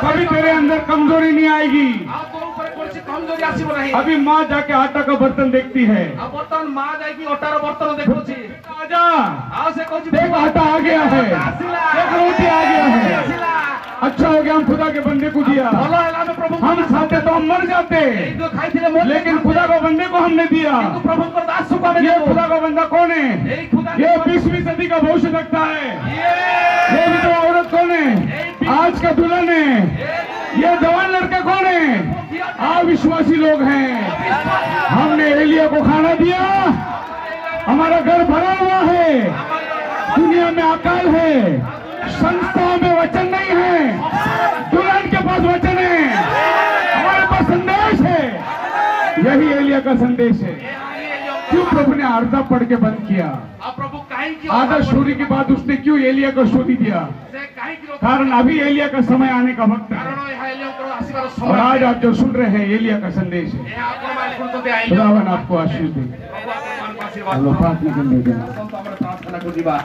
कभी तेरे अंदर कमजोरी नहीं आएगी। आउ तो ऊपर कोनसी कमजोरी आसीबो नहीं। अभी माँ जाके आटा का बर्तन देखती है, अब बर्तन मां जाई कि ओटार बर्तन देखुछि। आजा आउ से कहउछि देख आटा आ गया है, देख रोटी आ गया है। आसिला अच्छा हो गया हम खुदा के बंदे को दिया। ଭଲ ହେଲା ଆମେ ପ୍ରଭୁଙ୍କ हम खाते तो हम मर जाते, ଏଇ ଯୋଉ ଖାଇଥିଲେ ମରି लेकिन खुदा को बंदे को हमने दिया। କିନ୍ତୁ ପ୍ରଭୁଙ୍କ ଦାସକୁ ଆମେ ये ଦେବୁ। खुदा का बंदा कौन है? ଏଇ खुदा ये 20वीं सदी का भविष्य रखता है। ये विधवा औरत कौन है? आज का दुल्हन है। ये जवान लड़के कौन है? अविश्वासी लोग हैं। हमने एलिया को खाना दिया, हमारा घर भरा हुआ है, दुनिया में अकाल है, संस्थाओं में वचन नहीं है, दुल्हन के पास वचन है, हमारे पास संदेश है। यही एलिया का संदेश है। क्यों प्रभु ने आधा पढ़ के बंद किया? ଆଉ ପ୍ରଭୁ କାହିଁକି आधा स्टोरी के बाद उसने क्यों एलिया को स्टोरी दिया? ସେ काହିଁକି कारण अभी एलिया का समय आने का वक्त है। କାରଣ ଏହା ଏଲିयाଙ୍କର ଆସିବାର और ସମୟ। आज आप जो सुन रहे हैं एलिया का संदेश है। ଏହା ଆପଣମାନେ ଶୁଣୁଛନ୍ତି ଏଲିया। खुदावन आपको आशीष दे। ପ୍ରଭୁ ଆପଣମାନଙ୍କୁ ଆଶୀର୍ବାଦ हम लोग प्रार्थना करने देना। ଆସନ୍ତୁ ଆମର ପ୍ରାର୍ଥନାକୁ ଯିବା।